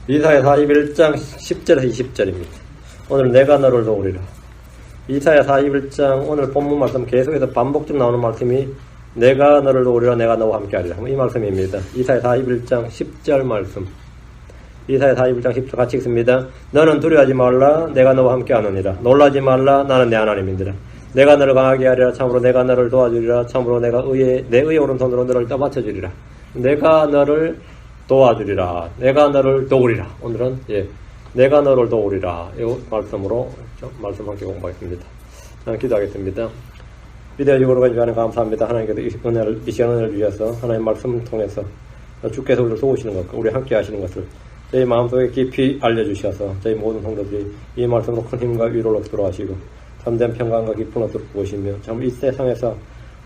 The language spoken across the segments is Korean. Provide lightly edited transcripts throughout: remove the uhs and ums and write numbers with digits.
이사야 41장 10절에서 20절입니다. 오늘 내가 너를 도우리라. 이사야 41장 오늘 본문 말씀 계속해서 반복적으로 나오는 말씀이 내가 너를 도우리라, 내가 너와 함께하리라. 이 말씀입니다. 이사야 41장 10절 말씀. 이사야 41장 10절 같이 읽습니다. 너는 두려워하지 말라, 내가 너와 함께하느니라. 놀라지 말라, 나는 내 하나님이니라. 내가 너를 강하게 하리라. 참으로 내가 너를 도와주리라. 참으로 내가 내 의의 오른손으로 너를 떠받쳐주리라. 내가 너를 도와주리라. 내가 너를 도우리라. 오늘은 내가 너를 도우리라. 이 말씀으로 말씀 함께 공부하겠습니다. 저는 기도하겠습니다. 위대한 유고로가 주하는 감사합니다. 하나님께서 이 시간 은혜를 주셔서 하나님 말씀을 통해서 주께서 우리를 도우시는 것과 우리 함께 하시는 것을 저희 마음속에 깊이 알려주셔서 저희 모든 성도들이 이 말씀으로 큰 힘과 위로를 얻도록 하시고 참된 평강과 기쁨을 얻도록 보시며 참 이 세상에서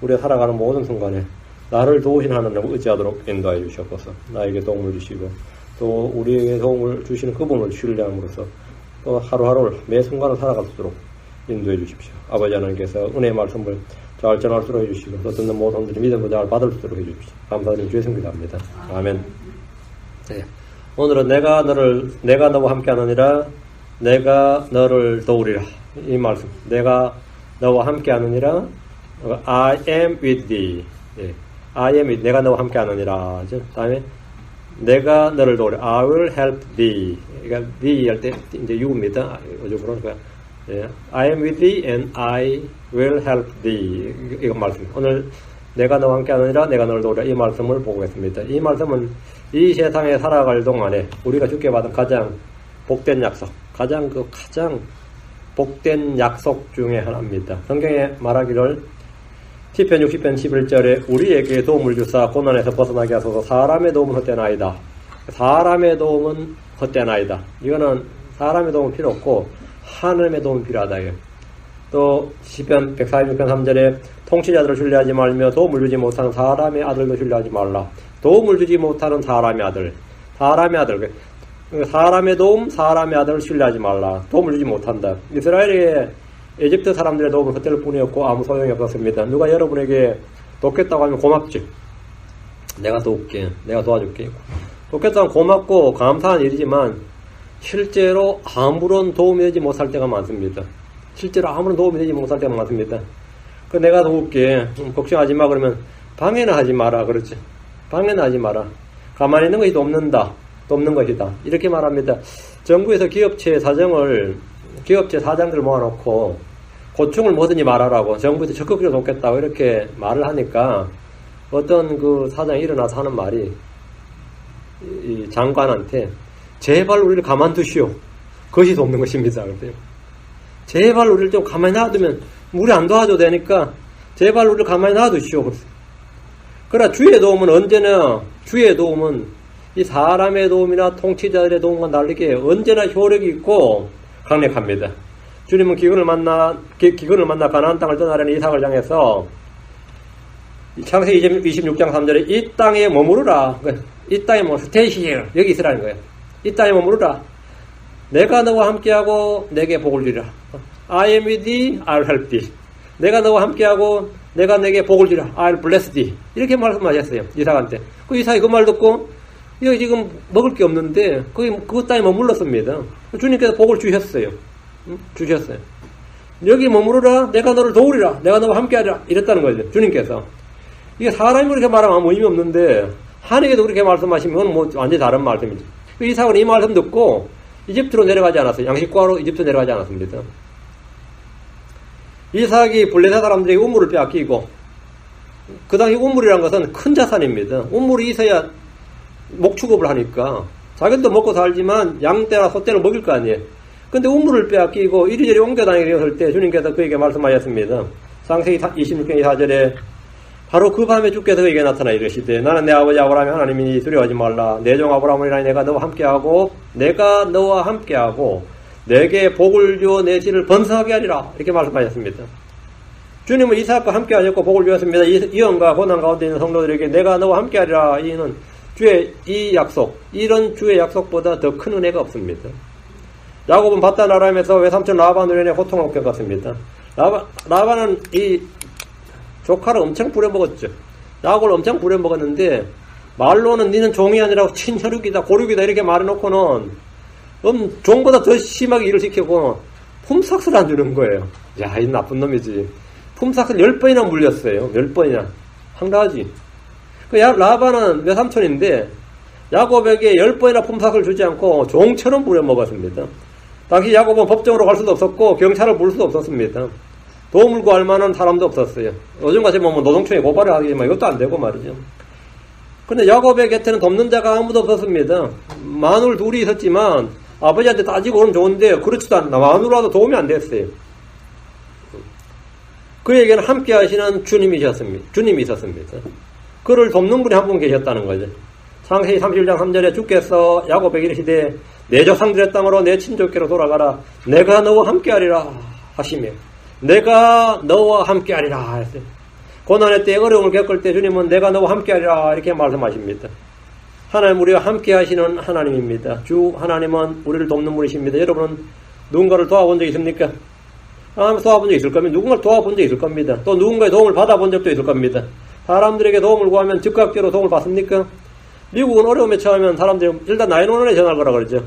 우리가 살아가는 모든 순간에 나를 도우신 하나님을 의지하도록 인도하여 주시옵소서. 나에게 도움을 주시고 또 우리에게 도움을 주시는 그분을 신뢰함으로써 또 하루하루를 매 순간을 살아갈 수 있도록 인도해 주십시오. 아버지 하나님께서 은혜의 말씀을 잘 전할 수 있도록 해주시고 또 듣는 모든 분들이 믿음으로 잘 받을 수 있도록 해주십시오. 감사드리며 주의 성기 답니다. 아멘. 네. 오늘은 내가 너와 함께하느니라, 내가 너를 도우리라. 이 말씀. 내가 너와 함께하느니라. I am with thee. I am with, 내가 너와 함께하느니라. 그 다음에 내가 너를 도우리라. I will help thee. 그러니까 thee 할 때 이제 you입니다. 요즘으로는 I am with thee and I will help thee. 이건 말씀. 오늘 내가 너와 함께하느니라, 내가 너를 도우리라. 이 말씀을 보고 있습니다. 이 말씀은 이 세상에 살아갈 동안에 우리가 주께 받은 가장 복된 약속, 가장 복된 약속 중에 하나입니다. 성경에 말하기를 시편 60편 11절에 우리에게 도움을 주사 고난에서 벗어나게 하소서. 사람의 도움은 헛된 아이다. 사람의 도움은 헛된 아이다. 이거는 사람의 도움은 필요 없고 하나님의 도움이 필요하다. 또 시편 146편 3절에 통치자들을 신뢰하지 말며 도움을 주지 못하는 사람의 아들도 신뢰하지 말라. 도움을 주지 못하는 사람의 아들. 사람의 도움, 사람의 아들을 신뢰하지 말라. 도움을 주지 못한다. 이스라엘의 에집트 사람들의 도움은 헛될 뿐이었고 아무 소용이 없었습니다. 누가 여러분에게 돕겠다고 하면 고맙지. 내가 도울게. 내가 도와줄게. 돕겠다고 하면 고맙고 감사한 일이지만 실제로 아무런 도움이 되지 못할 때가 많습니다. 실제로 아무런 도움이 되지 못할 때가 많습니다. 내가 도울게. 걱정하지 마. 그러면 방해는 하지 마라. 그렇지. 방해는 하지 마라. 가만히 있는 것이 돕는 것이다. 이렇게 말합니다. 정부에서 기업체 사장들을 모아놓고 고충을 뭐든지 말하라고 정부에서 적극적으로 돕겠다고 이렇게 말을 하니까 어떤 그 사장이 일어나서 하는 말이 이 장관한테 제발 우리를 가만두시오. 그것이 돕는 것입니다. 그래요. 제발 우리를 좀 가만히 놔두면 우리 안 도와줘도 되니까 제발 우리를 가만히 놔두시오. 그랬어요. 그러나 주의 도움은 이 사람의 도움이나 통치자들의 도움과 다르게 언제나 효력이 있고 강력합니다. 주님은 기근을 만나 가나안 땅을 떠나려는 이삭을 향해서 창세기 26장 3절에 이 땅에 머무르라. 이 땅에 stay here. 여기 있으라는 거예요. 이 땅에 머무르라. 내가 너와 함께하고 내게 복을 주리라. I am with thee, I'll help thee. 내가 너와 함께하고 내가 내게 복을 주리라. I'll bless thee. 이렇게 말씀하셨어요. 이삭한테. 그 이삭이 그 말 듣고 여기 지금 먹을 게 없는데 그것 땅에 머물렀습니다. 주님께서 복을 주셨어요. 주셨어요. 여기 머무르라. 내가 너를 도우리라. 내가 너와 함께하리라. 이랬다는 거죠. 주님께서. 이게 사람이 그렇게 말하면 아무 의미 없는데 하나님께서 그렇게 말씀하시면 뭐 완전히 다른 말씀이죠. 이삭은 이 말씀 듣고 이집트로 내려가지 않았어요. 양식구하러 이집트 내려가지 않았습니다. 이삭이 블레셋 사람들에게 우물을 빼앗기고 그 당시 우물이라는 것은 큰 자산입니다. 우물이 있어야 목축업을 하니까 자기도 먹고 살지만 양떼나 소떼를 먹일 거 아니에요. 근데 우물을 빼앗기고 이리저리 옮겨다니게 되었을 때 주님께서 그에게 말씀하셨습니다. 창세기 26장 4절에 바로 그 밤에 주께서 그에게 나타나 이르시되 나는 내 아버지 아브라함의 하나님이니 두려워하지 말라. 내 종 아브라함이라 내가 너와 함께하고 내게 복을 주어 내 씨를 번성하게 하리라. 이렇게 말씀하셨습니다. 주님은 이삭과 함께 하셨고 복을 주었습니다. 이언과 고난 가운데 있는 성도들에게 내가 너와 함께 하리라. 이는 이런 주의 약속보다 더 큰 은혜가 없습니다. 야곱은 바단 아람에서 외삼촌 라반으로 인해 고통을 겪었습니다. 라반은 이 조카를 엄청 부려먹었죠. 야곱을 엄청 부려먹었는데 말로는 니는 종이 아니라 친혈육이다, 고륙이다 이렇게 말해놓고는 종보다 더 심하게 일을 시키고 품삯을 안 주는 거예요. 야, 이 나쁜 놈이지. 품삯을 10번이나 물렸어요. 10번이나. 황당하지. 라반은 외삼촌인데 야곱에게 10번이나 품삯을 주지 않고 종처럼 부려먹었습니다. 당시 야곱은 법정으로 갈 수도 없었고 경찰을 부를 수도 없었습니다. 도움을 구할 만한 사람도 없었어요. 요즘같이 보면 노동청에 고발을 하겠지만 이것도 안 되고 말이죠. 근데 야곱의 곁에는 돕는 자가 아무도 없었습니다. 마누라 둘이 있었지만 아버지한테 따지고 그러면 좋은데 그렇지도 않나. 마누라도 도움이 안 됐어요. 그에게는 함께 하시는 주님이 있었습니다. 그를 돕는 분이 한 분 계셨다는 거죠. 창세기 31장 3절에 주께서 야곱에게 이르시되 내 조상들의 땅으로 내 친족께로 돌아가라. 내가 너와 함께하리라 하시며 내가 너와 함께하리라 했어요. 고난의 때 어려움을 겪을 때 주님은 내가 너와 함께하리라 이렇게 말씀하십니다. 하나님 우리와 함께하시는 하나님입니다. 주 하나님은 우리를 돕는 분이십니다. 여러분은 누군가를 도와본 적 있습니까? 도와본 적 있을 겁니다. 누군가를 도와본 적 있을 겁니다. 또 누군가의 도움을 받아본 적도 있을 겁니다. 사람들에게 도움을 구하면 즉각적으로 도움을 받습니까? 미국은 어려움에 처하면 사람들이 일단 911에 전화를 거라 그러죠.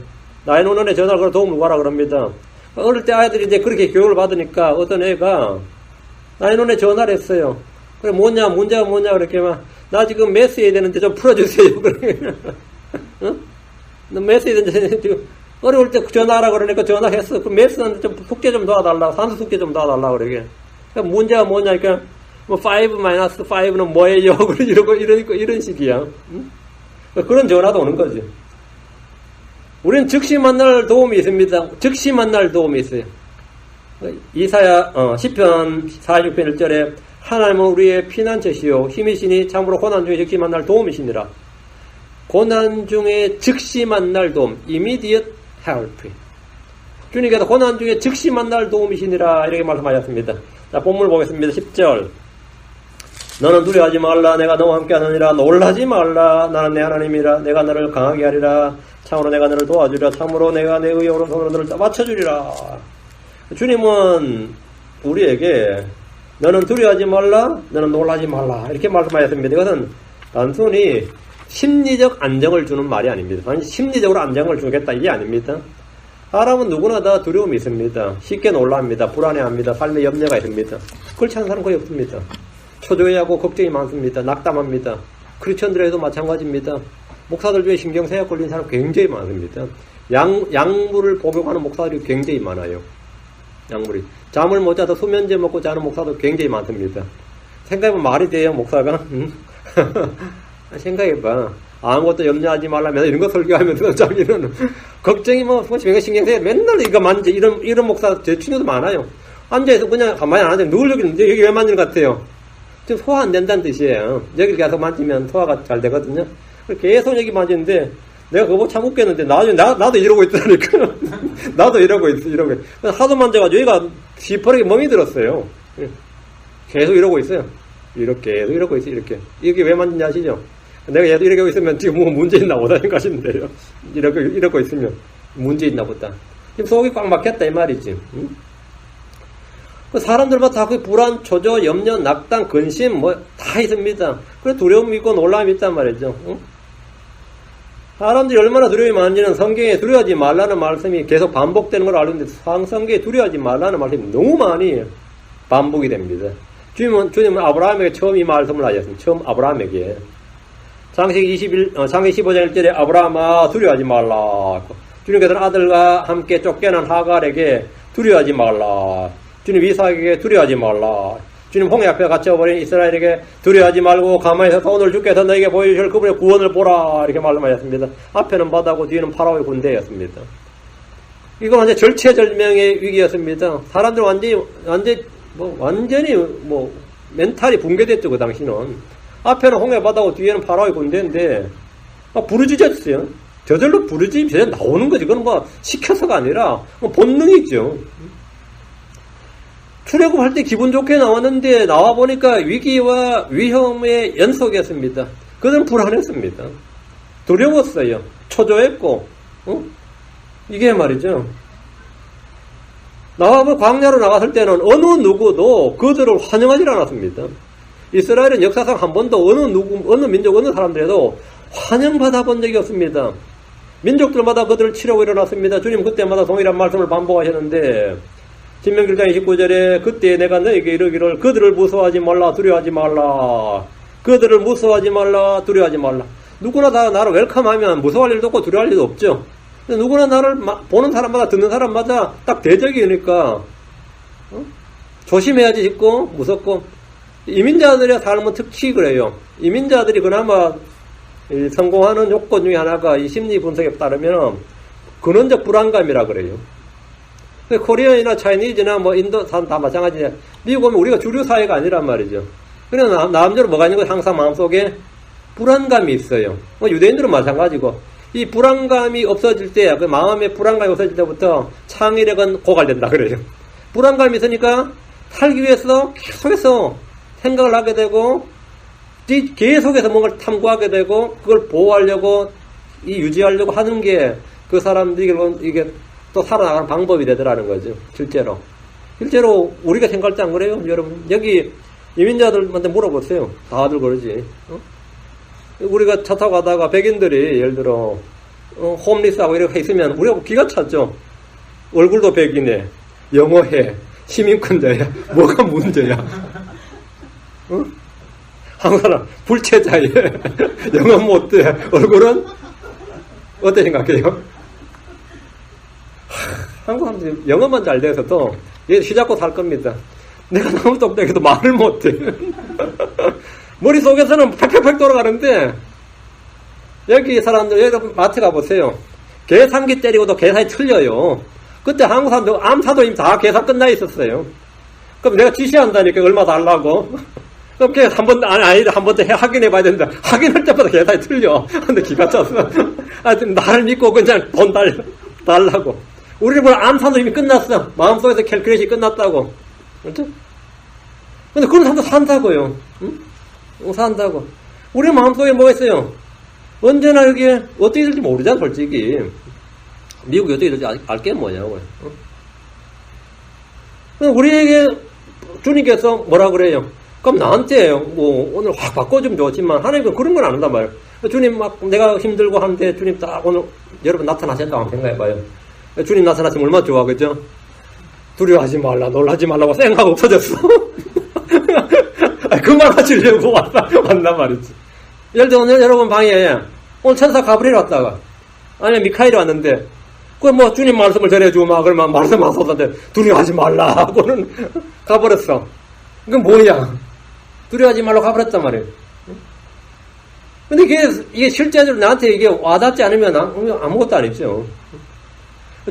911에 전화를 걸어 도움을 구하라 그럽니다. 어릴 때 아이들이 이제 그렇게 교육을 받으니까 어떤 애가 911에 전화를 했어요. 그래, 문제가 뭐냐, 그렇게 막, 나 지금 메시해야 되는데 좀 풀어주세요. 그래. 어? 너 메시해야 되는데, 지금, 어려울 때 전화하라 그러니까 전화했어. 그 메시하는데 좀 숙제 좀 도와달라. 산수 숙제 좀 도와달라, 그러게. 그러니까 문제가 뭐냐, 그러니까, 5-5는 뭐예요? 이런 식이야. 응? 그런 전화도 오는 거죠. 우리는 즉시 만날 도움이 있습니다. 즉시 만날 도움이 있어요. 이사야, 시편 46편 1절에 하나님은 우리의 피난처시요 힘이시니 참으로 고난 중에 즉시 만날 도움이시니라. 고난 중에 즉시 만날 도움, immediate help. 주님께서 고난 중에 즉시 만날 도움이시니라 이렇게 말씀하셨습니다. 자, 본문을 보겠습니다. 10절. 너는 두려워하지 말라. 내가 너와 함께하느니라. 놀라지 말라. 나는 내 하나님이라. 내가 너를 강하게 하리라. 참으로 내가 너를 도와주리라. 참으로 내가 내 의의 오른손으로 너를 맞춰주리라. 주님은 우리에게 너는 두려워하지 말라. 너는 놀라지 말라. 이렇게 말씀하셨습니다. 이것은 단순히 심리적 안정을 주는 말이 아닙니다. 단지 심리적으로 안정을 주겠다 이게 아닙니다. 사람은 누구나 다 두려움이 있습니다. 쉽게 놀랍니다. 불안해합니다. 삶에 염려가 있습니다. 그렇지 않은 사람은 거의 없습니다. 초조해하고 걱정이 많습니다. 낙담합니다. 크리스천들에도 마찬가지입니다. 목사들 중에 신경쇠약 걸린 사람 굉장히 많습니다. 약물을 복용하는 목사들이 굉장히 많아요. 약물이. 잠을 못 자서 수면제 먹고 자는 목사도 굉장히 많습니다. 생각해보면 말이 돼요, 목사가? 생각해봐. 아무것도 염려하지 말라면서 이런 거 설교하면서 자기는 걱정이 신경쇠약 맨날 이거 만지 이런 목사 제 친구도 많아요. 앉아서 그냥 가만히 안 하죠. 누굴 여기 왜 만지는 것 같아요? 지금 소화 안 된다는 뜻이에요. 여기 계속 만지면 소화가 잘 되거든요. 계속 여기 만지는데 내가 그거 참 웃겼는데 나중에 나도 이러고 있다니까. 나도 이러고 있어. 하도 만져가지고 여기가 시퍼렇게 멍이 들었어요. 계속 이러고 있어요. 이렇게 이러고 있어. 이렇게 왜 만지냐 아시죠? 내가 얘도 이렇게 하고 있으면 지금 뭐 문제 있나 보다 생각하시는데요. 이러고 있으면 문제 있나 보다. 지금 속이 꽉 막혔다 이 말이지. 응? 사람들마다 다 그 불안, 초조, 염려, 낙담, 근심 다 있습니다. 그래 두려움이 있고 놀람이 있단 말이죠. 응? 사람들이 얼마나 두려움이 많은지는 성경에 두려워하지 말라는 말씀이 계속 반복되는 걸 알고 있는데 성경에 두려워하지 말라는 말씀이 너무 많이 반복이 됩니다. 주님은 아브라함에게 처음 이 말씀을 하셨습니다. 처음 아브라함에게. 창세기 15장 1절에 아브라함아 두려워하지 말라. 주님께서는 아들과 함께 쫓겨난 하갈에게 두려워하지 말라. 주님 이삭에게 두려워하지 말라. 주님 홍해 앞에 갇혀버린 이스라엘에게 두려워하지 말고 가만히 있어서 오늘 주께서 너에게 보여주실 그분의 구원을 보라. 이렇게 말씀하셨습니다. 앞에는 바다고 뒤에는 파라오의 군대였습니다. 이건 완전 절체절명의 위기였습니다. 사람들 완전히 멘탈이 붕괴됐죠, 그 당시는. 앞에는 홍해 바다고 뒤에는 파라오의 군대인데, 부르짖었어요. 저절로 부르짖으면 나오는 거지. 그건 시켜서가 아니라, 본능이죠. 출애굽할 때 기분 좋게 나왔는데, 나와보니까 위기와 위험의 연속이었습니다. 그들은 불안했습니다. 두려웠어요. 초조했고, 이게 말이죠. 광야로 나갔을 때는 어느 누구도 그들을 환영하지 않았습니다. 이스라엘은 역사상 한 번도 어느 민족, 어느 사람들에도 환영받아 본 적이 없습니다. 민족들마다 그들을 치려고 일어났습니다. 주님 그때마다 동일한 말씀을 반복하셨는데 신명기 1장 29절에 그때 내가 너에게 이르기를 그들을 무서워하지 말라 두려워하지 말라. 그들을 무서워하지 말라 두려워하지 말라. 누구나 다 나를 웰컴하면 무서워할 일도 없고 두려워할 일도 없죠. 근데 누구나 나를 보는 사람마다 듣는 사람마다 딱 대적이니까 조심해야지 싶고 무섭고 이민자들의 삶은 특히 그래요. 이민자들이 그나마 성공하는 요건 중에 하나가 이 심리 분석에 따르면 근원적 불안감이라 그래요. 코리안이나 차이니즈나 뭐 인도 사람 다 마찬가지냐. 미국 오면 우리가 주류 사회가 아니란 말이죠. 그래서 나름대로 뭐가 있는 건 항상 마음속에 불안감이 있어요. 뭐 유대인들은 마찬가지고 이 불안감이 없어질 때, 그 마음의 불안감이 없어질 때부터 창의력은 고갈된다 그래요. 불안감이 있으니까 살기 위해서 계속해서 생각을 하게 되고 계속해서 뭔가를 탐구하게 되고 그걸 보호하려고 유지하려고 하는 게 그 사람들이 이게 또 살아나가는 방법이 되더라는 거죠. 실제로 우리가 생각할 때 안 그래요? 여러분 여기 이민자들한테 물어보세요. 다들 그러지. 우리가 차 타고 가다가 백인들이 예를 들어 홈리스하고 이렇게 있으면 우리가 기가 찼죠. 얼굴도 백인에 영어해 시민권자야 뭐가 문제야? 한국 사람 불체자에 영어 못해 얼굴은 어떻게 생각해요? 한국 사람들이 영어만 잘 돼서도 얘 시잡고 살 겁니다. 내가 너무 똑똑해도 말을 못해. 머릿속에서는 팩팩팩 돌아가는데 여기 사람들 여러분 마트 가보세요. 계산기 때리고도 계산이 틀려요. 그때 한국 사람들 암사도 이미 다 계산 끝나 있었어요. 그럼 내가 지시한다니까 얼마 달라고. 그럼 걔 한 번 더 확인해 봐야 된다. 확인할 때마다 계산이 틀려. 근데 기가 찼어. 하여튼 나를 믿고 그냥 돈 달라고. 우리는 뭐 암산도 이미 끝났어. 마음속에서 캘큘레이션이 끝났다고. 그렇죠? 근데 그런 사람도 산다고요. 응? 산다고. 우리 마음속에 뭐가 있어요? 언제나 여기에 어떻게 될지 모르잖아, 솔직히. 미국이 어떻게 될지 알게 뭐냐고. 우리에게 주님께서 뭐라 그래요? 그럼 나한테 뭐 오늘 확 바꿔주면 좋지만 하나님은 그런 건 안 한단 말이에요. 주님 막 내가 힘들고 하는데 주님 딱 오늘 여러분 나타나셨다고 생각해봐요. 주님 나타나시면 얼마나 좋아, 그죠? 두려워하지 말라, 놀라지 말라고 쌩하고 없어졌어. 그만 하시려고 왔단 말이지. 예를 들어 오늘 여러분 방에 오늘 천사 가브리엘 왔다가 아니 미카엘이 왔는데 그 뭐 주님 말씀을 전해주마 그러면 말씀 안 쏟았는데 두려워하지 말라 하고는 가버렸어. 그건 뭐야? 두려워하지 말라고 가버렸단 말이에요. 근데 이게 실제적으로 나한테 이게 와닿지 않으면 아무것도 아니죠.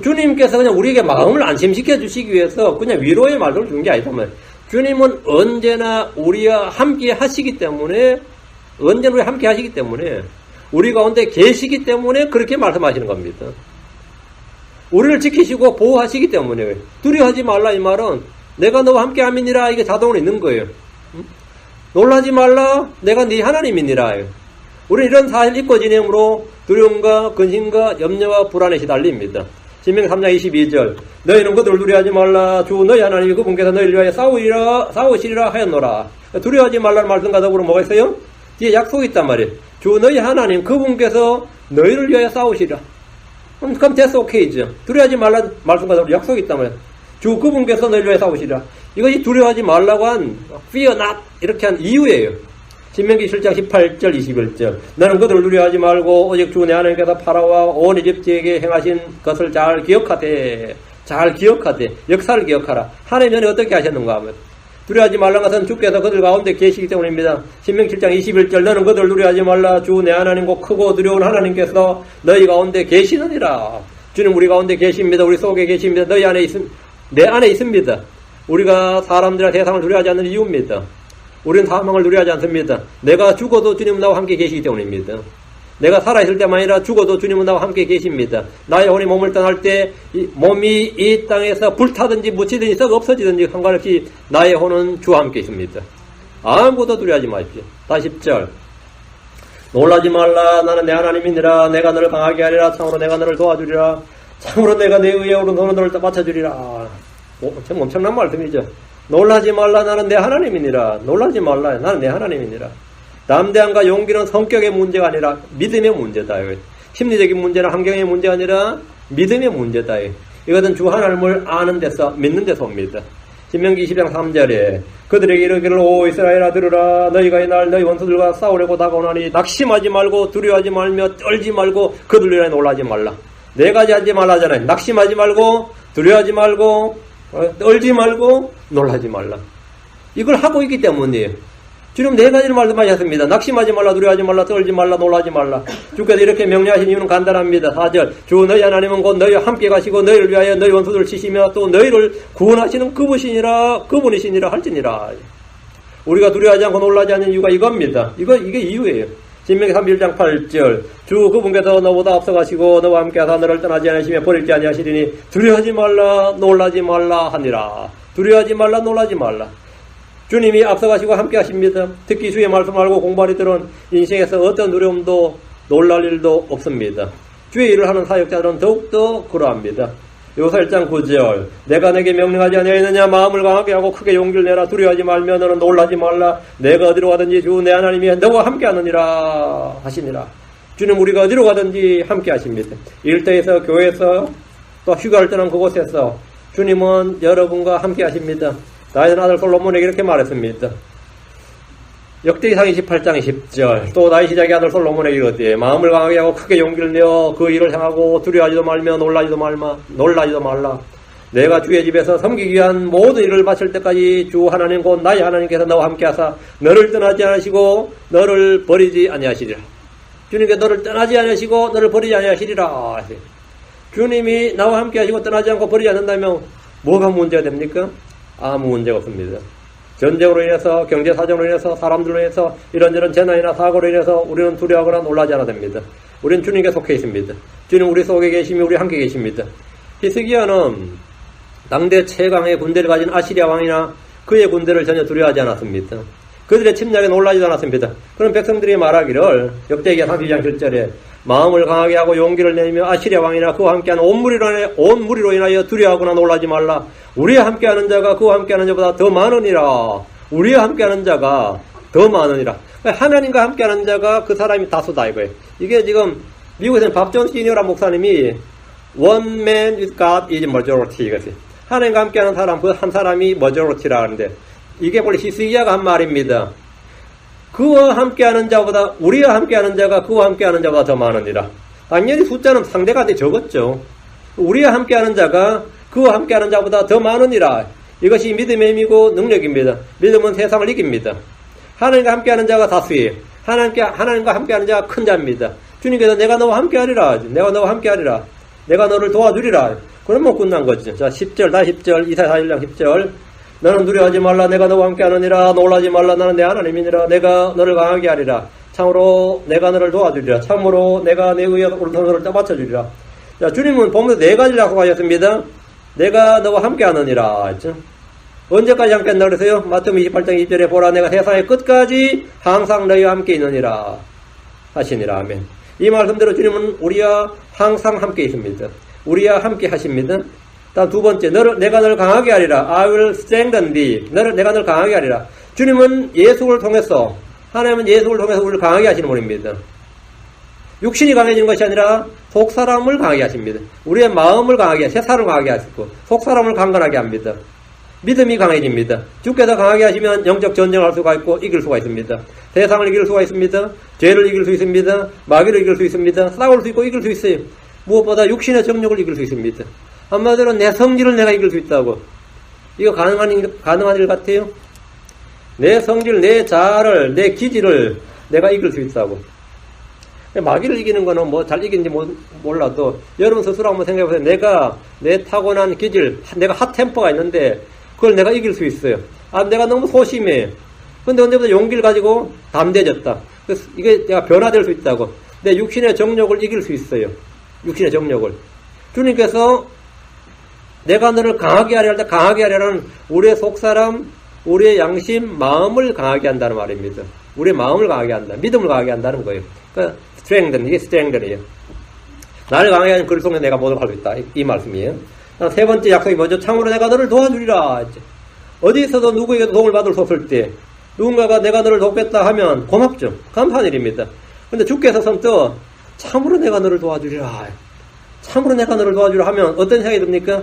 주님께서 그냥 우리에게 마음을 안심시켜 주시기 위해서 그냥 위로의 말씀을 준 게 아니단 말이에요. 주님은 언제나 우리와 함께 하시기 때문에, 언제나 우리와 함께 하시기 때문에, 우리 가운데 계시기 때문에 그렇게 말씀하시는 겁니다. 우리를 지키시고 보호하시기 때문에, 두려워하지 말라 이 말은 내가 너와 함께 함이니라 이게 자동으로 있는 거예요. 놀라지 말라 내가 네 하나님이니라. 우리는 이런 사실 잊고 지내므로 두려움과 근심과 염려와 불안에 시달립니다. 신명기 3장 22절 너희는 그들을 두려워하지 말라 주 너희 하나님이 그분께서 너희를 위하여 싸우시리라 하였노라. 두려워하지 말라는 말씀과 더불어 뭐가 있어요? 뒤에 약속이 있단 말이에요. 주 너희 하나님 그분께서 너희를 위하여 싸우시리라. 그럼 됐어, 오케이죠. 두려워하지 말라는 말씀과 더불어 약속이 있단 말이에요. 주 그분께서 너희를 위하여 싸우시리라. 이것이 두려워하지 말라고 한 fear not 이렇게 한 이유예요. 신명기 7장 18절 21절 너는 그들을 두려워하지 말고 오직 주 내 하나님께서 파라오와 온 이집트에게 행하신 것을 잘 기억하되 역사를 기억하라. 하나님 전에 어떻게 하셨는가 하면 두려워하지 말라는 것은 주께서 그들 가운데 계시기 때문입니다. 신명기 7장 21절 너는 그들을 두려워하지 말라 주 내 하나님 곧 크고 두려운 하나님께서 너희 가운데 계시느니라. 주님 우리 가운데 계십니다. 우리 속에 계십니다. 너희 안에 내 안에 있습니다. 우리가 사람들이나 세상을 두려워하지 않는 이유입니다. 우리는 사망을 두려워하지 않습니다. 내가 죽어도 주님은 나와 함께 계시기 때문입니다. 내가 살아있을 때만 아니라 죽어도 주님은 나와 함께 계십니다. 나의 혼이 몸을 떠날 때 몸이 이 땅에서 불타든지 묻히든지 썩 없어지든지 상관없이 나의 혼은 주와 함께 있습니다. 아무것도 두려워하지 마십시오. 다시 10절 놀라지 말라 나는 내 하나님이니라. 내가 너를 강하게 하리라. 참으로 내가 너를 도와주리라. 참으로 내가 내 의에 오른 너는 너를 맞춰주리라. 참 엄청난 말씀이죠. 놀라지 말라 나는 내 하나님이니라. 놀라지 말라 나는 내 하나님이니라. 담대함과 용기는 성격의 문제가 아니라 믿음의 문제다. 심리적인 문제나 환경의 문제가 아니라 믿음의 문제다. 이것은 주 하나님을 아는 데서 믿는 데서 옵니다. 신명기 20장 3절에 그들에게 이르기를 오 이스라엘아 들으라 너희가 이날 너희 원수들과 싸우려고 다가오나니 낙심하지 말고 두려워하지 말며 떨지 말고 그들 위에 놀라지 말라. 네 가지 하지 말라잖아요. 낙심하지 말고 두려워하지 말고 떨지 말고 놀라지 말라. 이걸 하고 있기 때문이에요. 주님 네 가지를 말씀하셨습니다. 낙심하지 말라, 두려워하지 말라, 떨지 말라, 놀라지 말라. 주께서 이렇게 명령하신 이유는 간단합니다. 4절 주 너희 하나님은 곧 너희와 함께 가시고 너희를 위하여 너희 원수들을 치시며 또 너희를 구원하시는 그분이시니라 할지니라. 우리가 두려워하지 않고 놀라지 않는 이유가 이겁니다. 이게 이유예요. 신명기 31장 8절 주 그분께서 너보다 앞서가시고 너와 함께하사 너를 떠나지 않으시며 버릴지 아니하시리니 두려워하지 말라, 놀라지 말라 하니라. 두려워하지 말라, 놀라지 말라. 주님이 앞서가시고 함께 하십니다. 특히 주의 말씀을 알고 공부하는 이들은 인생에서 어떤 두려움도 놀랄 일도 없습니다. 주의 일을 하는 사역자들은 더욱더 그러합니다. 요사 1장 9절 내가 내게 명령하지 아니하였느냐 마음을 강하게 하고 크게 용기를 내라 두려워하지 말며 너는 놀라지 말라 내가 어디로 가든지 주 내 하나님이 너와 함께 하느니라 하시니라. 주님 우리가 어디로 가든지 함께 하십니다. 일터에서 교회에서 또 휴가를 떠난 그곳에서 주님은 여러분과 함께 하십니다. 다윗은 아들 솔로몬에게 이렇게 말했습니다. 역대기상 28장 10절 또 다윗이 자기 아들 솔로몬에게 이르되 마음을 강하게 하고 크게 용기를 내어 그 일을 향하고 두려워하지도 말며 놀라지도 말라. 내가 주의 집에서 섬기기 위한 모든 일을 마칠 때까지 주 하나님 곧 나의 하나님께서 너와 함께 하사 너를 떠나지 않으시고 너를 버리지 아니하시리라. 주님께 너를 떠나지 아니하시고 너를 버리지 아니하시리라. 주님이 나와 함께 하시고 떠나지 않고 버리지 않는다면 뭐가 문제가 됩니까? 아무 문제가 없습니다. 전쟁으로 인해서 경제 사정으로 인해서 사람들로 인해서 이런저런 재난이나 사고로 인해서 우리는 두려워하거나 놀라지 않아도 됩니다. 우리는 주님께 속해 있습니다. 주님 우리 속에 계시며 우리 함께 계십니다. 히스기야는 당대 최강의 군대를 가진 아시리아 왕이나 그의 군대를 전혀 두려워하지 않았습니다. 그들의 침략에 놀라지도 않았습니다. 그런 백성들이 말하기를 역대기야 32장 7절에 마음을 강하게 하고 용기를 내며 아시리아 왕이나 그와 함께하는 온 무리로 인하여 두려워하거나 놀라지 말라. 우리와 함께하는 자가 그와 함께하는 자보다 더 많으니라. 우리와 함께하는 자가 더 많으니라. 하나님과 함께하는 자가 그 사람이 다수다 이거예요. 이게 지금 미국에서는 밥 존 시니어란 목사님이 One man with God is majority 이거지. 하나님과 함께하는 사람 그 한 사람이 majority라 하는데 이게 원래 히스기야가 한 말입니다. 그와 함께하는 자보다 우리와 함께하는 자가 그와 함께하는 자보다 더 많으니라. 당연히 숫자는 상대가 안 적었죠. 우리와 함께하는 자가 그와 함께하는 자보다 더 많으니라. 이것이 믿음의 힘이고 능력입니다. 믿음은 세상을 이깁니다. 하나님과 함께하는 자가 다수예요. 하나님과 함께하는 자가 큰 자입니다. 주님께서 내가 너와 함께하리라. 내가 너와 함께하리라. 내가 너를 도와주리라. 그러면 끝난 거죠. 자 10절 다 10절 이사야 41장 10절 너는 두려워하지 말라. 내가 너와 함께하느니라. 놀라지 말라. 나는 내 하나님이니라. 내가 너를 강하게 하리라. 참으로 내가 너를 도와주리라. 참으로 내가 내 의에 오른손을 떠받쳐주리라. 자, 주님은 보면서 네 가지를 약속하셨습니다. 내가 너와 함께하느니라 했죠. 언제까지 함께한다 그랬어요? 마태복음 28장 2절에 보라 내가 세상의 끝까지 항상 너희와 함께 있느니라 하시니라. 아멘. 이 말씀대로 주님은 우리와 항상 함께 있습니다. 우리와 함께 하십니다. 다음 두 번째, 내가 너를 강하게 하리라. I will strengthen thee. 내가 너를 강하게 하리라. 주님은 예수를 통해서, 하나님은 예수를 통해서 우리를 강하게 하시는 분입니다. 육신이 강해지는 것이 아니라 속사람을 강하게 하십니다. 우리의 마음을 강하게, 새사람을 강하게 하시고 속사람을 강건하게 합니다. 믿음이 강해집니다. 주께서 강하게 하시면 영적 전쟁을 할 수가 있고 이길 수가 있습니다. 세상을 이길 수가 있습니다. 죄를 이길 수 있습니다. 마귀를 이길 수 있습니다. 싸울 수 있고 이길 수 있어요. 무엇보다 육신의 정욕을 이길 수 있습니다. 한마디로 내 성질을 내가 이길 수 있다고. 이거 가능한 일 같아요? 내 성질, 내 자아를, 내 기질을 내가 이길 수 있다고. 마귀를 이기는 거는 뭐 잘 이기는지 몰라도 여러분 스스로 한번 생각해보세요. 내가 내 타고난 기질, 내가 핫템퍼가 있는데 그걸 내가 이길 수 있어요. 아, 내가 너무 소심해. 근데 언제부터 용기를 가지고 담대해졌다. 그래서 이게 내가 변화될 수 있다고. 내 육신의 정욕을 이길 수 있어요. 육신의 정욕을. 주님께서 내가 너를 강하게 하려 할 때 강하게 하려는 우리의 속사람, 우리의 양심, 마음을 강하게 한다는 말입니다. 우리의 마음을 강하게 한다. 믿음을 강하게 한다는 거예요. 그러니까 strengthen, 이게 strengthen이에요. 나를 강하게 하는 그를 통해 내가 모든 걸 할 수 있다. 이 말씀이에요. 세 번째 약속이 뭐죠? 참으로 내가 너를 도와주리라. 어디서도 누구에게도 도움을 받을 수 없을 때 누군가가 내가 너를 돕겠다 하면 고맙죠. 감사한 일입니다. 근데 주께서 선뜻 참으로 내가 너를 도와주리라. 참으로 내가 너를 도와주리라 하면 어떤 생각이 듭니까?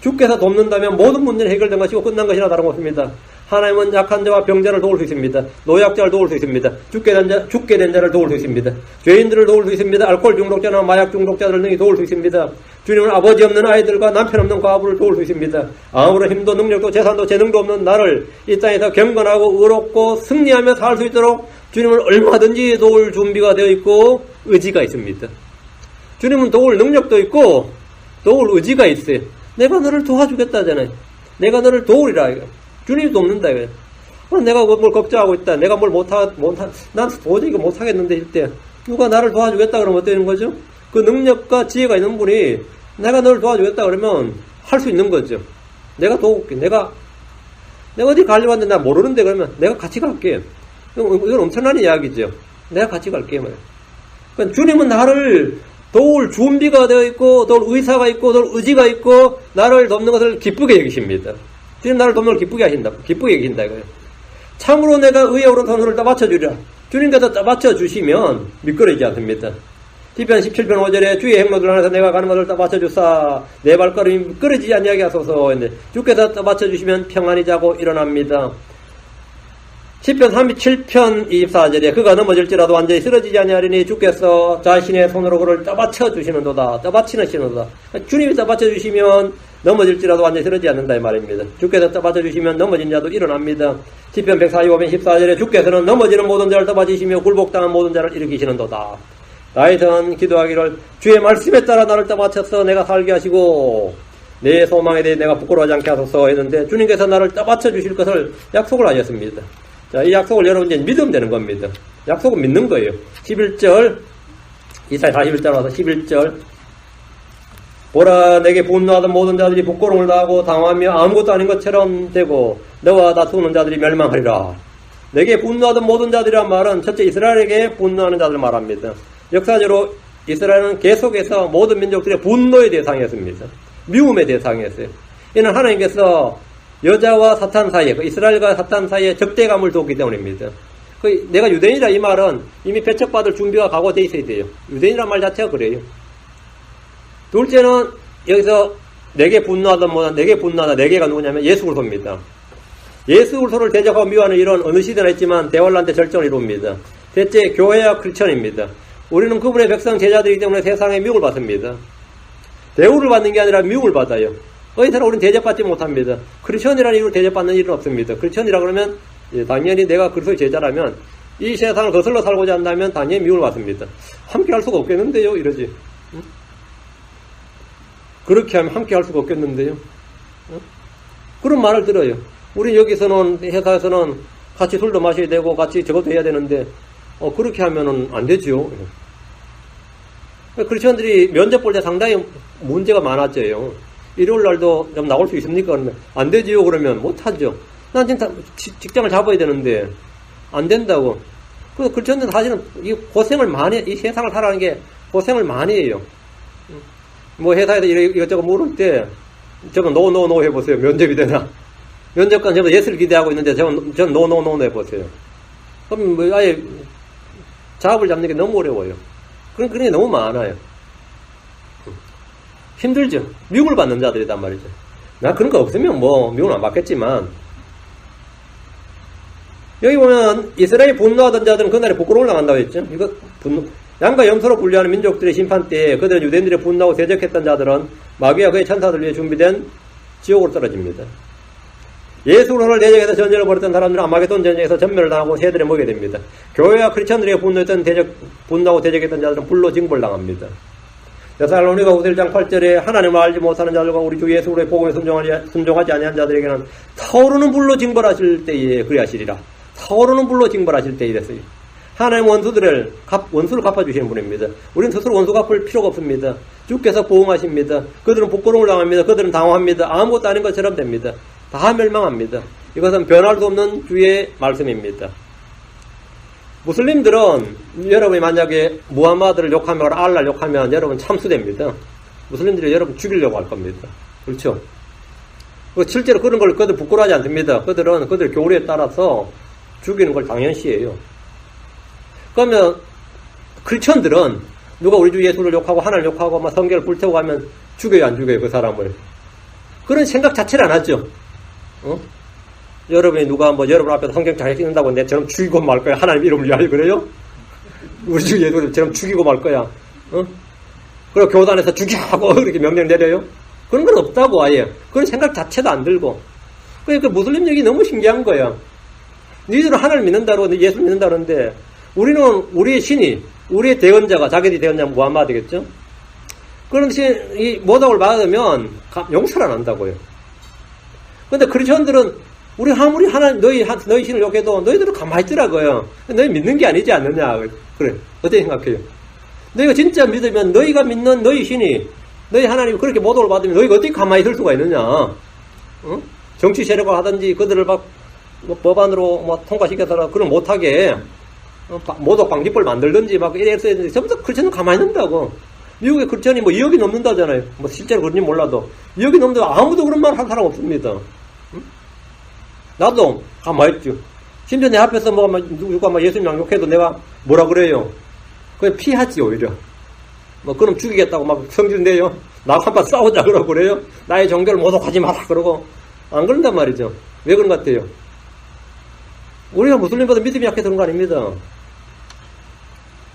주께서 돕는다면 모든 문제는 해결된 것이고 끝난 것이나 다름없습니다. 하나님은 약한 자와 병자를 도울 수 있습니다. 노약자를 도울 수 있습니다. 죽게 된 자를 도울 수 있습니다. 죄인들을 도울 수 있습니다. 알코올 중독자나 마약 중독자들을 능히 도울 수 있습니다. 주님은 아버지 없는 아이들과 남편 없는 과부를 도울 수 있습니다. 아무런 힘도 능력도 재산도 재능도 없는 나를 이 땅에서 경건하고 의롭고 승리하며 살 수 있도록 주님은 얼마든지 도울 준비가 되어 있고 의지가 있습니다. 주님은 도울 능력도 있고 도울 의지가 있어요. 내가 너를 도와주겠다잖아요. 내가 너를 도우리라. 주님이 돕는다. 내가 뭘 걱정하고 있다. 내가 뭘 난 도저히 이거 못하겠는데 이때 누가 나를 도와주겠다 그러면 어떻게 되는 거죠? 그 능력과 지혜가 있는 분이 내가 너를 도와주겠다 그러면 할 수 있는 거죠. 내가 도울게. 내가 어디 가려고 하는데 나 모르는데 그러면 내가 같이 갈게. 이건 엄청난 이야기죠. 내가 같이 갈게. 그러니까 주님은 나를 도울 준비가 되어 있고 도울 의사가 있고 도울 의지가 있고 나를 돕는 것을 기쁘게 여기십니다. 주님 나를 돕는 걸 기쁘게 여긴다 이거예요. 참으로 내가 의에 오른손을 따맞춰주리라. 주님께서 따맞춰주시면 미끄러지지 않습니다. 시편 17편 5절에 주의 행로들 안에서 내가 가는 것을 따맞춰주사 내 발걸음이 미끄러지지 아니하게 하소서 했는데 주께서 따맞춰주시면 평안히 자고 일어납니다. 시편 37편 24절에 그가 넘어질지라도 완전히 쓰러지지 아니하리니 주께서 자신의 손으로 그를 따받쳐 주시는도다. 따받치는 시는도다. 주님이 따받쳐 주시면 넘어질지라도 완전히 쓰러지지 않는다 이 말입니다. 주께서 따받쳐 주시면 넘어진 자도 일어납니다. 시편 145편 14절에 주께서는 넘어지는 모든 자를 따받치시며 굴복당한 모든 자를 일으키시는도다. 다윗은 기도하기를 주의 말씀에 따라 나를 따받쳐서 내가 살게 하시고 내 소망에 대해 내가 부끄러워하지 않게 하소서 했는데 주님께서 나를 따받쳐 주실 것을 약속을 하셨습니다. 자, 이 약속을 여러분 이제 믿으면 되는 겁니다. 약속은 믿는 거예요. 11절, 이사야 41절 와서 11절. 보라, 내게 분노하던 모든 자들이 부끄러움을 당하고 당하며 아무것도 아닌 것처럼 되고 너와 다투는 자들이 멸망하리라. 내게 분노하던 모든 자들이란 말은 첫째 이스라엘에게 분노하는 자들을 말합니다. 역사적으로 이스라엘은 계속해서 모든 민족들의 분노의 대상이었습니다. 미움의 대상이었어요. 이는 하나님께서 여자와 사탄 사이에, 이스라엘과 사탄 사이에 적대감을 뒀기 때문입니다. 내가 유대인이라 이 말은 이미 배척받을 준비가 각오되어 있어야 돼요. 유대인이란 말 자체가 그래요. 둘째는 여기서 내게 분노하던 뭐다, 내게 분노하다, 내게가 누구냐면 예수 그리스도입니다. 예수 그리스도를 대적하고 미워하는 일은 어느 시대나 있지만 대환란 때 절정을 이룹니다. 셋째, 교회와 크리스천입니다. 우리는 그분의 백성 제자들이기 때문에 세상에 미움을 받습니다. 대우를 받는 게 아니라 미움을 받아요. 어디서나 우리는 대접받지 못합니다. 크리스천이라는 이유로 대접받는 일은 없습니다. 크리스천이라 그러면 당연히 내가 그리스도의 제자라면 이 세상을 거슬러 살고자 한다면 당연히 미움을 받습니다. 함께 할 수가 없겠는데요? 이러지. 응? 그렇게 하면 함께 할 수가 없겠는데요? 응? 그런 말을 들어요. 우리 여기서는 회사에서는 같이 술도 마셔야 되고 같이 저것도 해야 되는데 그렇게 하면은 안 되지요. 크리스천들이 면접 볼 때 상당히 문제가 많았죠. 일요일 날도 좀 나올 수 있습니까? 그러면 안 되지요. 그러면 못하죠. 난 진짜 직장을 잡아야 되는데 안 된다고. 그 크리스천들은 사실은 이 고생을 많이 해. 이 세상을 살아가는 게 고생을 많이 해요. 뭐 회사에서 이것저것 물을 때 저거 노 해보세요. 면접이 되나? 면접관 저거 예스를 기대하고 있는데 저건 노 해보세요. 그럼 뭐 아예 잡을 잡는 게 너무 어려워요. 그런 게 너무 많아요. 힘들죠. 미움을 받는 자들이단 말이죠. 나 그런 거 없으면 뭐 미움을 안 받겠지만 여기 보면 이스라엘이 분노하던 자들은 그날에 부끄러움을 당한다고 했죠. 이거 분노. 양과 염소로 분류하는 민족들의 심판 때에 그들은 유대인들의 분노하고 대적했던 자들은 마귀와 그의 천사들 위해 준비된 지옥으로 떨어집니다. 예수 그리스도를 대적해서 전쟁을 벌였던 사람들은 아마겟돈 전쟁에서 전멸을 당하고 새들에 먹게 됩니다. 교회와 크리스천들에게 분노하고 대적했던 자들은 불로 징벌을 당합니다. 데살로니가 후서 1장 8절에 하나님을 알지 못하는 자들과 우리 주 예수 그리스도의 복음에 순종하지 아니한 자들에게는 타오르는 불로 징벌하실 때에 그리하시리라. 타오르는 불로 징벌하실 때에 이랬어요. 하나님 원수를 갚아주시는 분입니다. 우리는 스스로 원수 갚을 필요가 없습니다. 주께서 보응하십니다. 그들은 부끄러움을 당합니다. 그들은 당황합니다. 아무것도 아닌 것처럼 됩니다. 다 멸망합니다. 이것은 변할 수 없는 주의 말씀입니다. 무슬림들은 여러분이 만약에 무함마드를 욕하면 알라를 욕하면 여러분 참수됩니다. 무슬림들이 여러분 죽이려고 할 겁니다. 그렇죠? 실제로 그런 걸 그들 부끄러워하지 않습니다. 그들 교리에 따라서 죽이는 걸 당연시해요. 그러면 크리스천들은 누가 우리 주 예수를 욕하고 하나님 욕하고 막 성경을 불태우고 하면 죽여요, 안 죽여요, 그 사람을? 그런 생각 자체를 안 하죠. 여러분이 누가 뭐 여러분 앞에서 성경 잘 읽는다고 내처럼 죽이고 말 거야. 하나님 이름을 위하여 그래요? 우리 주 예수처럼 죽이고 말 거야. 그리고 교단에서 죽이라고 이렇게 명령 내려요? 그런 건 없다고 아예. 그런 생각 자체도 안 들고. 그러니까 무슬림 얘기 너무 신기한 거야. 너희들은 하나님 믿는다고 예수 믿는다는데 우리는 우리의 신이 우리의 대언자가 자기들이 대언자는 무함마드겠죠? 그런 이 모독을 받으면 용서를 안 한다고요. 근데 크리스천들은 우리 아무리 하나님 너희 신을 욕해도 너희들은 가만히 있더라고요. 너희 믿는 게 아니지 않느냐. 그래. 어떻게 생각해요? 너희가 진짜 믿으면 너희가 믿는 너희 신이 너희 하나님이 그렇게 모독을 받으면 너희가 어떻게 가만히 있을 수가 있느냐. 정치 세력을 하든지 그들을 막 법안으로 뭐 통과시켜서 그걸 못하게 모독 방지법을 만들든지 막 이랬어야 되는데 전부 다 크리스천은 가만히 있는다고. 미국의 크리스천이 뭐 2억이 넘는다잖아요. 뭐 실제로 그런지 몰라도 2억이 넘는데 아무도 그런 말 한 사람 없습니다. 나도 가만히 있죠. 심지어 내 앞에서 누가 막 예수님 양욕해도 내가 뭐라 그래요? 그냥 피하지 오히려. 뭐 그럼 죽이겠다고 막 성질 내요. 나하고 한번 싸우자 그러고 그래요. 나의 종교를 모독하지 마라 그러고 안 그런단 말이죠. 왜 그런 것 같아요? 우리가 무슬림보다 믿음이 약해 그런 거 아닙니다.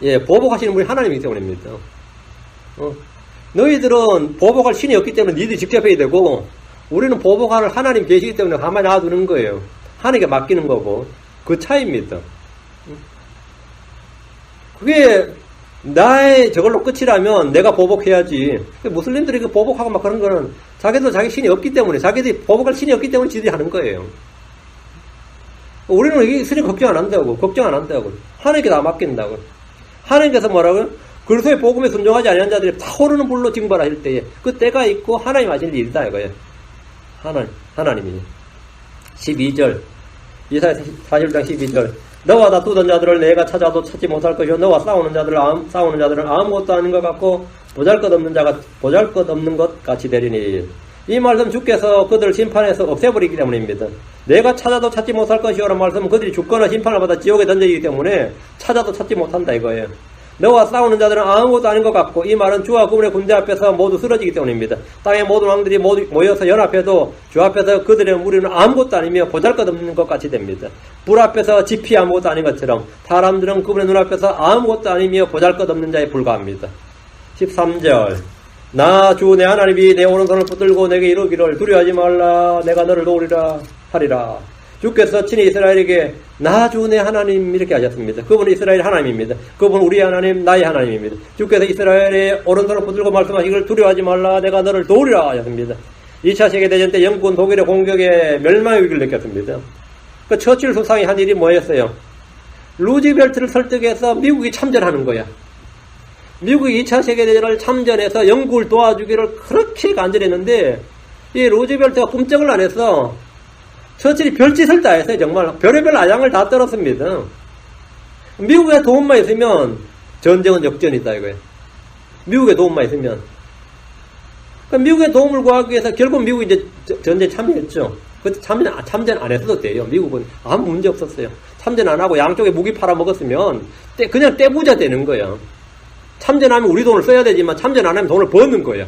예, 보복하시는 분이 하나님이기 때문입니다. 너희들은 보복할 신이 없기 때문에 니들이 직접 해야 되고 우리는 보복할 하나님 계시기 때문에 가만히 놔두는 거예요. 하나님께 맡기는 거고 그 차이입니다. 그게 나의 저걸로 끝이라면 내가 보복해야지. 무슬림들이 그 보복하고 막 그런 거는 자기도 자기 신이 없기 때문에 자기들이 보복할 신이 없기 때문에 지들이 하는 거예요. 우리는 이게 스님 걱정 안 한다고. 걱정 안 한다고. 하나님께 다 맡긴다고. 하나님께서 뭐라고요? 그리스도의 복음에 순종하지 아니한 자들이 타오르는 불로 징벌하실 때에 그 때가 있고 하나님 하시는 일이다 이거예요. 하나님이. 12절 이사야 41장 12절 너와 다투던 자들을 내가 찾아도 찾지 못할 것이요 너와 싸우는 자들은 아무것도 아닌 것 같고 보잘것없는 것 같이 되리니 이 말씀 주께서 그들을 심판해서 없애버리기 때문입니다. 내가 찾아도 찾지 못할 것이요라는 말씀은 그들이 죽거나 심판을 받아 지옥에 던지기 때문에 찾아도 찾지 못한다 이거예요. 너와 싸우는 자들은 아무것도 아닌 것 같고 이 말은 주와 그분의 군대 앞에서 모두 쓰러지기 때문입니다. 땅의 모든 왕들이 모두 모여서 연합해도 주 앞에서 그들의 무리는 아무것도 아니며 보잘것없는 것 같이 됩니다. 불 앞에서 지피 아무것도 아닌 것처럼 사람들은 그분의 눈앞에서 아무것도 아니며 보잘것없는 자에 불과합니다. 13절 나 주 내 하나님이 내 오른손을 붙들고 내게 이르기를 두려워하지 말라 내가 너를 도우리라 하리라. 주께서 친히 이스라엘에게 나 주 내 하나님 이렇게 하셨습니다. 그분은 이스라엘 하나님입니다. 그분은 우리 하나님 나의 하나님입니다. 주께서 이스라엘의 오른손을 붙들고 말씀하시기를 두려워하지 말라 내가 너를 도우리라 하셨습니다. 2차 세계대전 때 영국은 독일의 공격에 멸망의 위기를 느꼈습니다. 그 처칠 수상이 한 일이 뭐였어요? 루즈벨트를 설득해서 미국이 참전하는 거야. 미국이 2차 세계대전을 참전해서 영국을 도와주기를 그렇게 간절했는데 이 루즈벨트가 꿈쩍을 안 해서 처칠이 별짓을 다 했어요. 정말 별의별 아양을 다 떨었습니다. 미국의 도움만 있으면 전쟁은 역전이다 이거예요. 미국의 도움만 있으면. 그러니까 미국의 도움을 구하기 위해서 결국 미국이 이제 전쟁에 참여했죠. 그때 참전 안 했어도 돼요. 미국은 아무 문제 없었어요. 참전 안 하고 양쪽에 무기 팔아먹었으면 그냥 떼부자 되는 거예요. 참전하면 우리 돈을 써야 되지만 참전 안 하면 돈을 버는 거예요.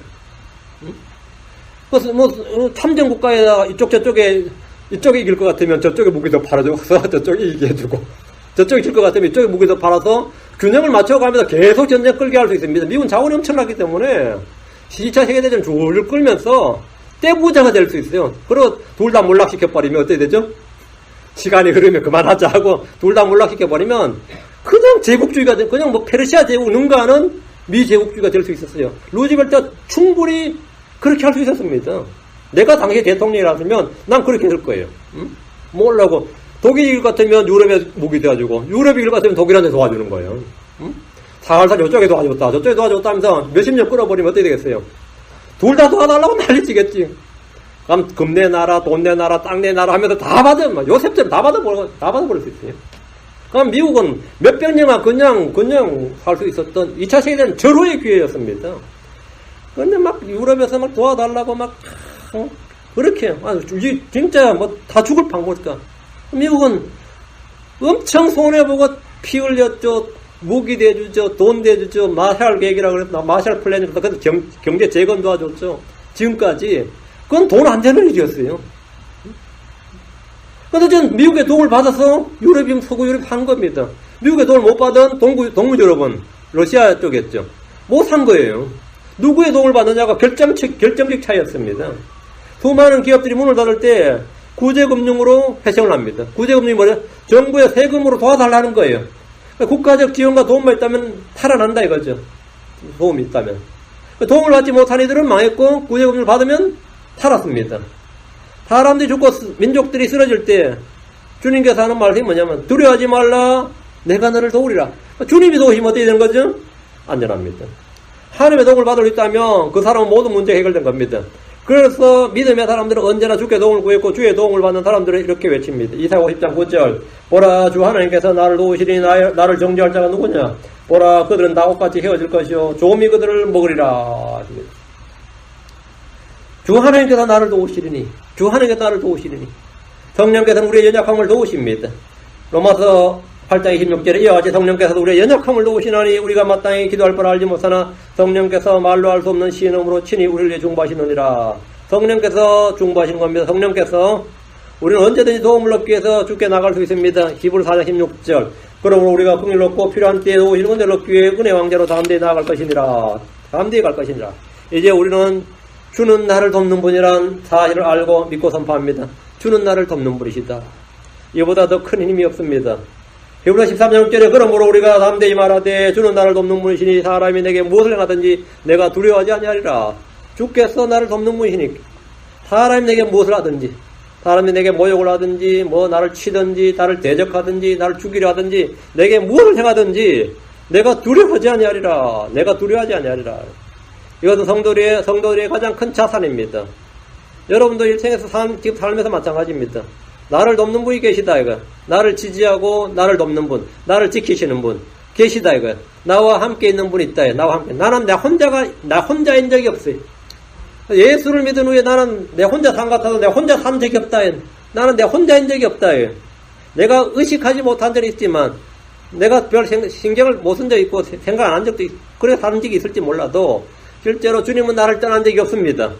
그래서 뭐 참전 국가에다가 저쪽에 이길 것 같으면 저쪽에 무기 더 팔아줘서 저쪽에 이기게 해주고 저쪽에 질 것 같으면 이쪽에 무기 더 팔아서 균형을 맞춰가면서 계속 전쟁 끌게 할 수 있습니다. 미국은 자원이 엄청나기 때문에 2차 세계대전 줄을 끌면서 떼부자가 될 수 있어요. 그리고 둘 다 몰락시켜버리면 어떻게 되죠? 시간이 흐르면 그만하자 하고 둘 다 몰락시켜버리면 그냥 제국주의가 그냥 뭐 페르시아 제국 능가하는 미 제국주의가 될 수 있었어요. 루즈벨트가 충분히 그렇게 할 수 있었습니다. 내가 당시 대통령이라면 난 그렇게 할 거예요. 응? 뭐라고 독일이 일 같으면 유럽에 무기 돼가지고 유럽이 일 같으면 독일한테 도와주는 거예요. 응? 살살 저쪽에 도와줬다 저쪽에 도와줬다 하면서 몇십 년 끌어버리면 어떻게 되겠어요? 둘 다 도와달라고 난리치겠지. 그럼 금 내놔라 돈 내놔라 땅 내놔라 하면서 다 받아 요셉처럼 다 받아버릴 수 있어요. 그럼 미국은 몇백 년간 그냥 살 수 있었던 2차 세계대전 절호의 기회였습니다. 근데 막 유럽에서 막 도와달라고 막 그렇게 진짜 뭐 다 죽을 방법일까? 미국은 엄청 손해보고 피 흘렸죠. 무기 대주죠. 돈 대주죠. 마샬 계획이라고 그랬나. 마샬 플랜이라고 그래서 경제 재건 도와줬죠. 지금까지. 그건 돈 안 되는 일이었어요. 그래서 전 미국의 도움을 받아서 유럽이면 서구 유럽 한 겁니다. 미국의 도움을 못 받은 동부 유럽은 러시아 쪽이었죠. 못 산 거예요. 누구의 도움을 받느냐가 결정적 차이였습니다. 수많은 기업들이 문을 닫을 때 구제금융으로 회생을 합니다. 구제금융이 뭐냐? 정부의 세금으로 도와달라는 거예요. 국가적 지원과 도움만 있다면 살아난다 이거죠. 도움이 있다면. 도움을 받지 못한 이들은 망했고 구제금융을 받으면 살았습니다. 사람들이 죽고 민족들이 쓰러질 때 주님께서 하는 말씀이 뭐냐면 두려워하지 말라 내가 너를 도우리라. 주님이 도우시면 어떻게 되는 거죠? 안전합니다. 하나님의 도움을 받을 수 있다면 그 사람은 모든 문제가 해결된 겁니다. 그래서 믿음의 사람들은 언제나 주께 도움을 구했고 주의 도움을 받는 사람들은 이렇게 외칩니다. 이사야 50장 9절 보라 주 하나님께서 나를 도우시리니 나를 정죄할 자가 누구냐. 보라 그들은 나옷같이 헤어질 것이요 조미 그들을 먹으리라. 주 하나님께서 나를 도우시리니 주 하나님께서 나를 도우시리니 성령께서는 우리의 연약함을 도우십니다. 로마서 8장 26절에 이와 같이 성령께서도 우리의 연약함을 도우시나니 우리가 마땅히 기도할 바를 알지 못하나 성령께서 말로 할 수 없는 시인음으로 친히 우리를 위해 중보하시느니라. 성령께서 중보하시는 겁니다. 성령께서 우리는 언제든지 도움을 얻기 위해서 주께 나갈 수 있습니다. 히브리서 4장 16절 그러므로 우리가 긍휼롭고 필요한 때에 도우시는 은혜를 얻기 위해 은혜 왕자로 다음대에 나아갈 것이니라. 다음대에 갈 것이니라. 이제 우리는 주는 나를 돕는 분이란 사실을 알고 믿고 선포합니다. 주는 나를 돕는 분이시다. 이보다 더 큰 힘이 없습니다. 히브리서 13장 6절에 그러므로 우리가 담대히 말하되 주는 나를 돕는 분이시니 사람이 내게 무엇을 행하든지 내가 두려워하지 아니하리라. 주께서 나를 돕는 분이시니 사람이 내게 무엇을 하든지 사람이 내게 모욕을 하든지 뭐 나를 치든지 나를 대적하든지 나를 죽이려 하든지 내게 무엇을 행하든지 내가 두려워하지 아니하리라. 내가 두려워하지 아니하리라. 이것은 성도들의 가장 큰 자산입니다. 여러분도 일생에서 지금 삶에서 마찬가지입니다. 나를 돕는 분이 계시다 이거. 나를 지지하고 나를 돕는 분, 나를 지키시는 분 계시다 이거. 나와 함께 있는 분이 있다. 나와 함께. 나는 나 혼자인 적이 없어요. 예수를 믿은 후에 나는 내 혼자 산 같아도 내가 혼자 산 적이 없다. 나는 내 혼자인 적이 없다. 내가 의식하지 못한 적이 있지만 내가 별 신경을 못 쓴 적이 있고 생각 안 한 적도 있고 그래 사는 적이 있을지 몰라도 실제로 주님은 나를 떠난 적이 없습니다.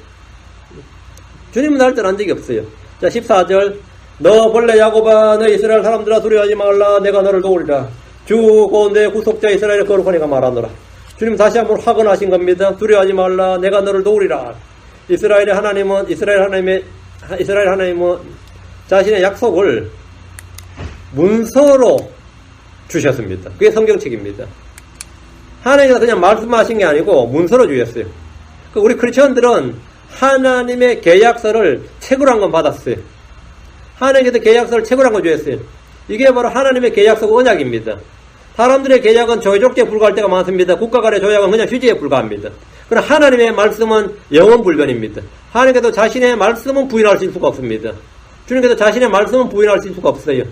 주님은 나를 떠난 적이 없어요. 자 14절 너 벌레 야곱아 너 이스라엘 사람들아 두려워하지 말라 내가 너를 도우리라. 주 곧 내 구속자 이스라엘의 거룩하니가 말하노라. 주님 다시 한번 확언하신 겁니다. 두려워하지 말라 내가 너를 도우리라. 이스라엘 하나님은 자신의 약속을 문서로 주셨습니다. 그게 성경책입니다. 하나님께서 그냥 말씀하신 게 아니고 문서로 주셨어요. 우리 크리스천들은 하나님의 계약서를 책으로 한 건 받았어요. 하나님께서 계약서를 책으로 한 건 주셨어요. 이게 바로 하나님의 계약서가 언약입니다. 사람들의 계약은 조직에 불과할 때가 많습니다. 국가 간의 조약은 그냥 휴지에 불과합니다. 그러나 하나님의 말씀은 영원불변입니다. 하나님께서 자신의 말씀은 부인할 수가 없습니다. 주님께서 자신의 말씀은 부인할 수가 없어요.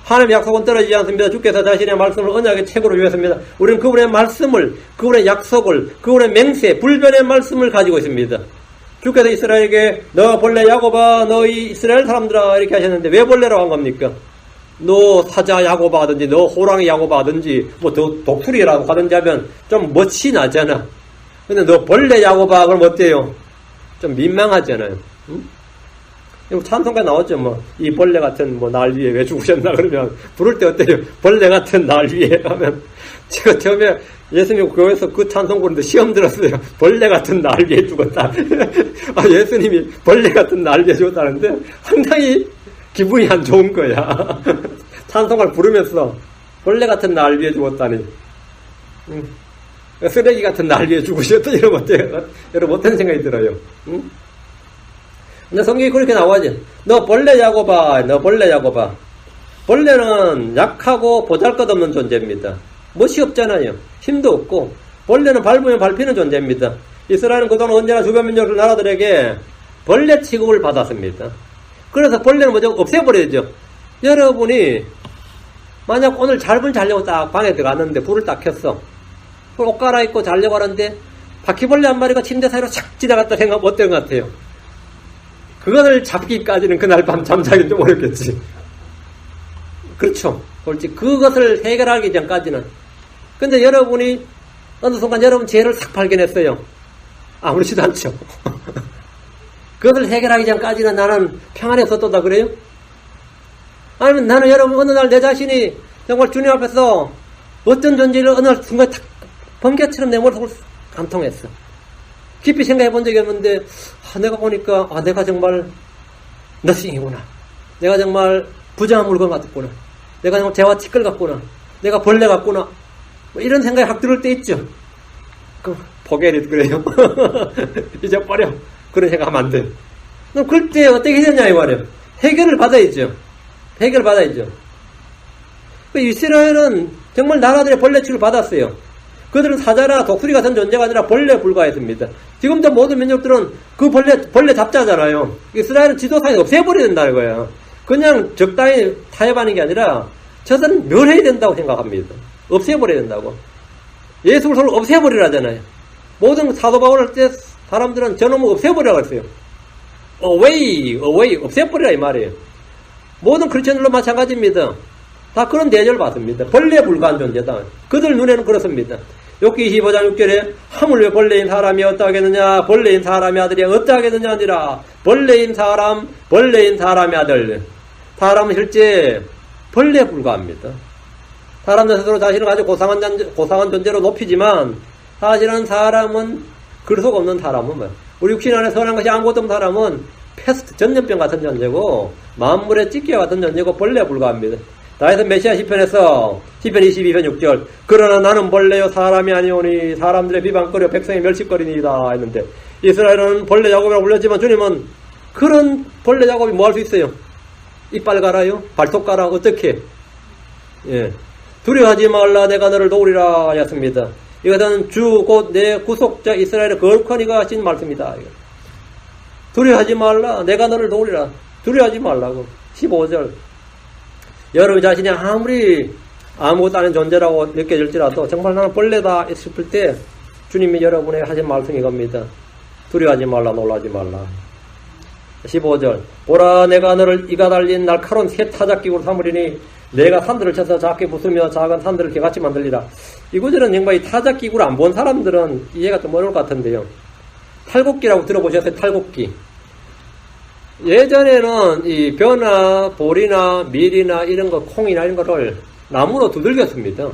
하나님의 약속은 떨어지지 않습니다. 주께서 자신의 말씀을 언약의 책으로 주셨습니다. 우리는 그분의 말씀을, 그분의 약속을, 그분의 맹세, 불변의 말씀을 가지고 있습니다. 주께서 이스라엘에게 너 벌레 야곱아 너희 이스라엘 사람들아 이렇게 하셨는데 왜 벌레라고 한 겁니까? 너 사자 야곱아 하든지 너 호랑이 야곱아 하든지 뭐 독수리라고 하든지 하면 좀 멋이 나잖아. 근데 너 벌레 야곱아 그럼 어때요? 좀 민망하잖아요. 응? 찬송가 나왔죠. 뭐 이 벌레 같은 뭐 날 위에 왜 죽으셨나 그러면 부를 때 어때요? 벌레 같은 날 위에 하면 제가 처음에 예수님 교회에서 그 찬송 부르는데 시험 들었어요. 벌레 같은 날 위에 죽었다. 아 예수님이 벌레 같은 날 위에 죽었다는데 상당히 기분이 안 좋은 거야. 찬송을 부르면서 벌레 같은 날 위에 죽었다니. 쓰레기 같은 날 위에 죽으셨다 이러면 어때요? 여러분 어떤 생각이 들어요? 응? 근데 성경이 그렇게 나와야지. 너 벌레 야곱아, 너 벌레 야곱아. 벌레는 약하고 보잘것없는 존재입니다. 멋이 없잖아요. 힘도 없고. 벌레는 밟으면 밟히는 존재입니다. 이스라엘은 그동안 언제나 주변 민족 나라들에게 벌레 취급을 받았습니다. 그래서 벌레는 뭐죠? 없애버려야죠. 여러분이 만약 오늘 자려고 딱 방에 들어갔는데 불을 딱 켰어. 옷 갈아입고 자려고 하는데 바퀴벌레 한 마리가 침대 사이로 착 지나갔다 생각하면 어떤 것 같아요? 그것을 잡기까지는 그날 밤 잠자기 좀 어렵겠지. 그렇죠. 솔직히 그것을 해결하기 전까지는. 근데 여러분이 어느 순간 여러분 죄를 싹 발견했어요. 아무렇지도 않죠. 그것을 해결하기 전까지는 나는 평안에 있었다 그래요? 아니면 나는 여러분 어느 날 내 자신이 정말 주님 앞에서 어떤 존재를 어느 순간에 탁 번개처럼 내 머릿속을 관통했어. 깊이 생각해 본 적이 없는데 내가 보니까 내가 정말 너싱이구나. 내가 정말 부정한 물건 같았구나. 내가 정말 재와 티끌 같구나. 내가 벌레 같구나. 뭐 이런 생각이 확 들을 때 있죠. 포기해도 그래요. 잊어버려. 그런 생각하면 안 돼. 그럼 그때 어떻게 해야 되냐 이 말이에요. 해결을 받아야죠. 해결을 받아야죠. 이스라엘은 정말 나라들의 벌레 취급을 받았어요. 그들은 사자나 독수리 같은 존재가 아니라 벌레에 불과했습니다. 지금도 모든 민족들은 그 벌레 잡자잖아요. 이스라엘은 지도상에 없애버려야 된다는 거예요. 그냥 적당히 타협하는 게 아니라 저들은 멸해야 된다고 생각합니다. 없애버려야 된다고. 예수 그리스도를 없애버리라잖아요. 모든 사도 바울 할 때 사람들은 저놈을 없애버리라고 했어요. away, 없애버리라 이 말이에요. 모든 크리스천들도 마찬가지입니다. 다 그런 대접을 받습니다. 벌레에 불과한 존재다. 그들 눈에는 그렇습니다. 욥기 25장 6절에 하물며 벌레인 사람이 어떠하겠느냐, 벌레인 사람의 아들이 어떠하겠느냐 아니라 벌레인 사람의 아들. 사람은 실제 벌레에 불과합니다. 사람들 스스로 자신을 아주 고상한 존재로 높이지만 사실은 사람은 그럴 수가 없는 사람은 뭐야? 우리 육신 안에 선한 것이 아무것도 없는 사람은 패스트, 전염병 같은 존재고 만물의 찢기와 같은 존재고 벌레에 불과합니다. 다윗은 메시아 시편에서 시편 22편 6절 그러나 나는 벌레요 사람이 아니오니 사람들의 비방거려 백성의 멸시거리니이다 했는데 이스라엘은 벌레 야곱이라고 불렸지만 주님은 그런 벌레 야곱이 뭐 할 수 있어요? 이빨 갈아요? 발톱 갈아? 어떻게? 예. 두려워하지 말라 내가 너를 도우리라 하였습니다. 이것은 주 곧 내 구속자 이스라엘의 거룩한 이가 하신 말씀이다. 두려워하지 말라 내가 너를 도우리라. 두려워하지 말라고. 15절 여러분 자신이 아무리 아무것도 아닌 존재라고 느껴질지라도 정말 나는 벌레다 싶을 때 주님이 여러분에게 하신 말씀이 겁니다. 두려워하지 말라 놀라지 말라. 15절 보라 내가 너를 이가 달린 날카로운 새 타작기구로 삼으리니 내가 산들을 쳐서 작게 부수며 작은 산들을 개같이 만들리라. 이 구절은 정말 이 타작기구를 안 본 사람들은 이해가 좀 어려울 것 같은데요. 탈곡기라고 들어보셨어요? 탈곡기. 예전에는 이 벼나 보리나 밀이나 이런 거 콩이나 이런 거를 나무로 두들겼습니다.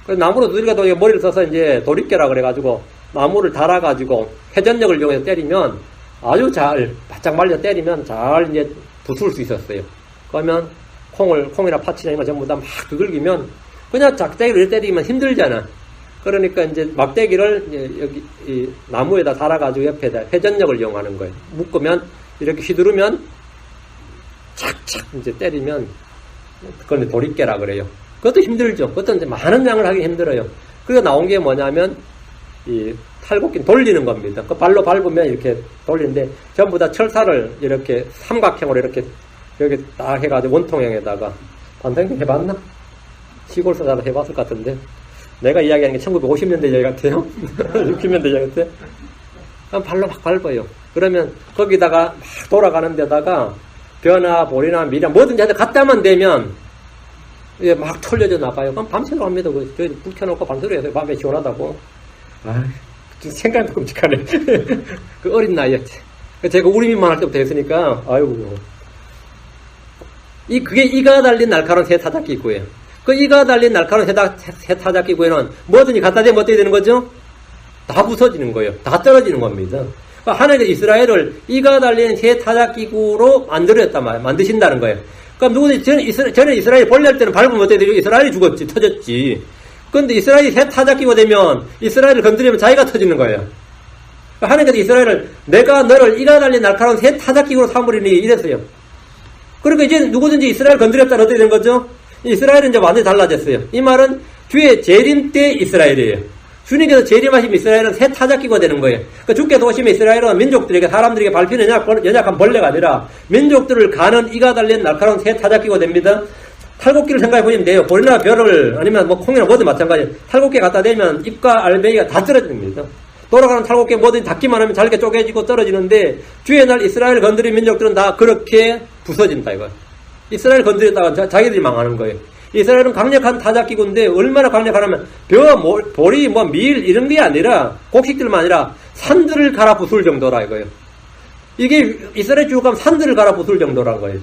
그래서 나무로 두들겨도 머리를 써서 이제 도리깨라 그래가지고 나무를 달아가지고 회전력을 이용해서 때리면 아주 잘 바짝 말려 때리면 잘 이제 부술 수 있었어요. 그러면 콩이나 팥이나 이런 거 전부 다 막 두들기면 그냥 작대기로 때리면 힘들잖아. 그러니까 이제 막대기를 이제 여기 이 나무에다 달아가지고 옆에다 회전력을 이용하는 거예요. 묶으면 이렇게 휘두르면 착착 이제 때리면 그건 도리깨라 그래요. 그것도 힘들죠. 그것도 이제 많은 양을 하기 힘들어요. 그래서 나온 게 뭐냐면 이 탈곡기는 돌리는 겁니다. 그 발로 밟으면 이렇게 돌리는데 전부 다 철사를 이렇게 삼각형으로 이렇게 여기 딱 해가지고 원통형에다가 반성경 해봤나? 시골 사람 해봤을 것 같은데 내가 이야기하는 게 1950년대 이야기 같아요. 60년대 이야기 같아. 그럼 발로 막 밟아요. 그러면 거기다가 막 돌아가는 데다가 벼나 보리나 밀이나 뭐든지 갖다만 대면 이게 막 털려져 나가요. 그럼 밤새도록 합니다. 저희 불 켜놓고 밤새도록 해서 밤에 시원하다고. 아, 생각도 끔찍하네. 그 어린 나이에. 제가 우리민만 할 때부터 했으니까, 아이고. 그게 이가 달린 날카로운 새 타작기구예요. 그 이가 달린 날카로운 새 타작기구에는 뭐든지 갖다 대면 어떻게 되는 거죠? 다 부서지는 거예요. 다 떨어지는 겁니다. 그러니까 하나님께서 이스라엘을 이가 달린 새 타작기구로 만드신다는 거예요. 그럼 누구든지 전에 이스라엘이 벌레할 때는 밟으면 어떻게 되죠? 이스라엘이 죽었지, 터졌지. 그런데 이스라엘이 새 타작기구가 되면 이스라엘을 건드리면 자기가 터지는 거예요. 그러니까 하나님께서 이스라엘을 내가 너를 이가 달린 날카로운 새 타작기구로 삼으리니 이랬어요. 그러니까 이제 누구든지 이스라엘 건드렸다는 어떻게 된 거죠? 이스라엘은 이제 완전히 달라졌어요. 이 말은 주의 재림 때 이스라엘이에요. 주님께서 재림하시면 이스라엘은 새 타작기가 되는 거예요. 그러니까 주께서 오시면 이스라엘은 민족들에게 사람들에게 밟히는 연약한 벌레가 아니라 민족들을 가는 이가 달린 날카로운 새 타작기가 됩니다. 탈곡기를 생각해 보시면 돼요. 보리나 벼를 아니면 뭐 콩이나 뭐든 마찬가지예요. 탈곡기에 갖다 대면 잎과 알맹이가 다 떨어집니다. 돌아가는 탈곡기에 뭐든 닿기만 하면 잘게 쪼개지고 떨어지는데 주의 날 이스라엘을 건드린 민족들은 다 그렇게 부서진다 이거. 이스라엘 건드렸다가 자기들이 망하는 거예요. 이스라엘은 강력한 타작기구인데 얼마나 강력하냐면 보리, 밀 이런 게 아니라 곡식들만 아니라 산들을 갈아 부술 정도라 이거예요. 이게 이스라엘 쭉 가면 산들을 갈아 부술 정도란 거예요.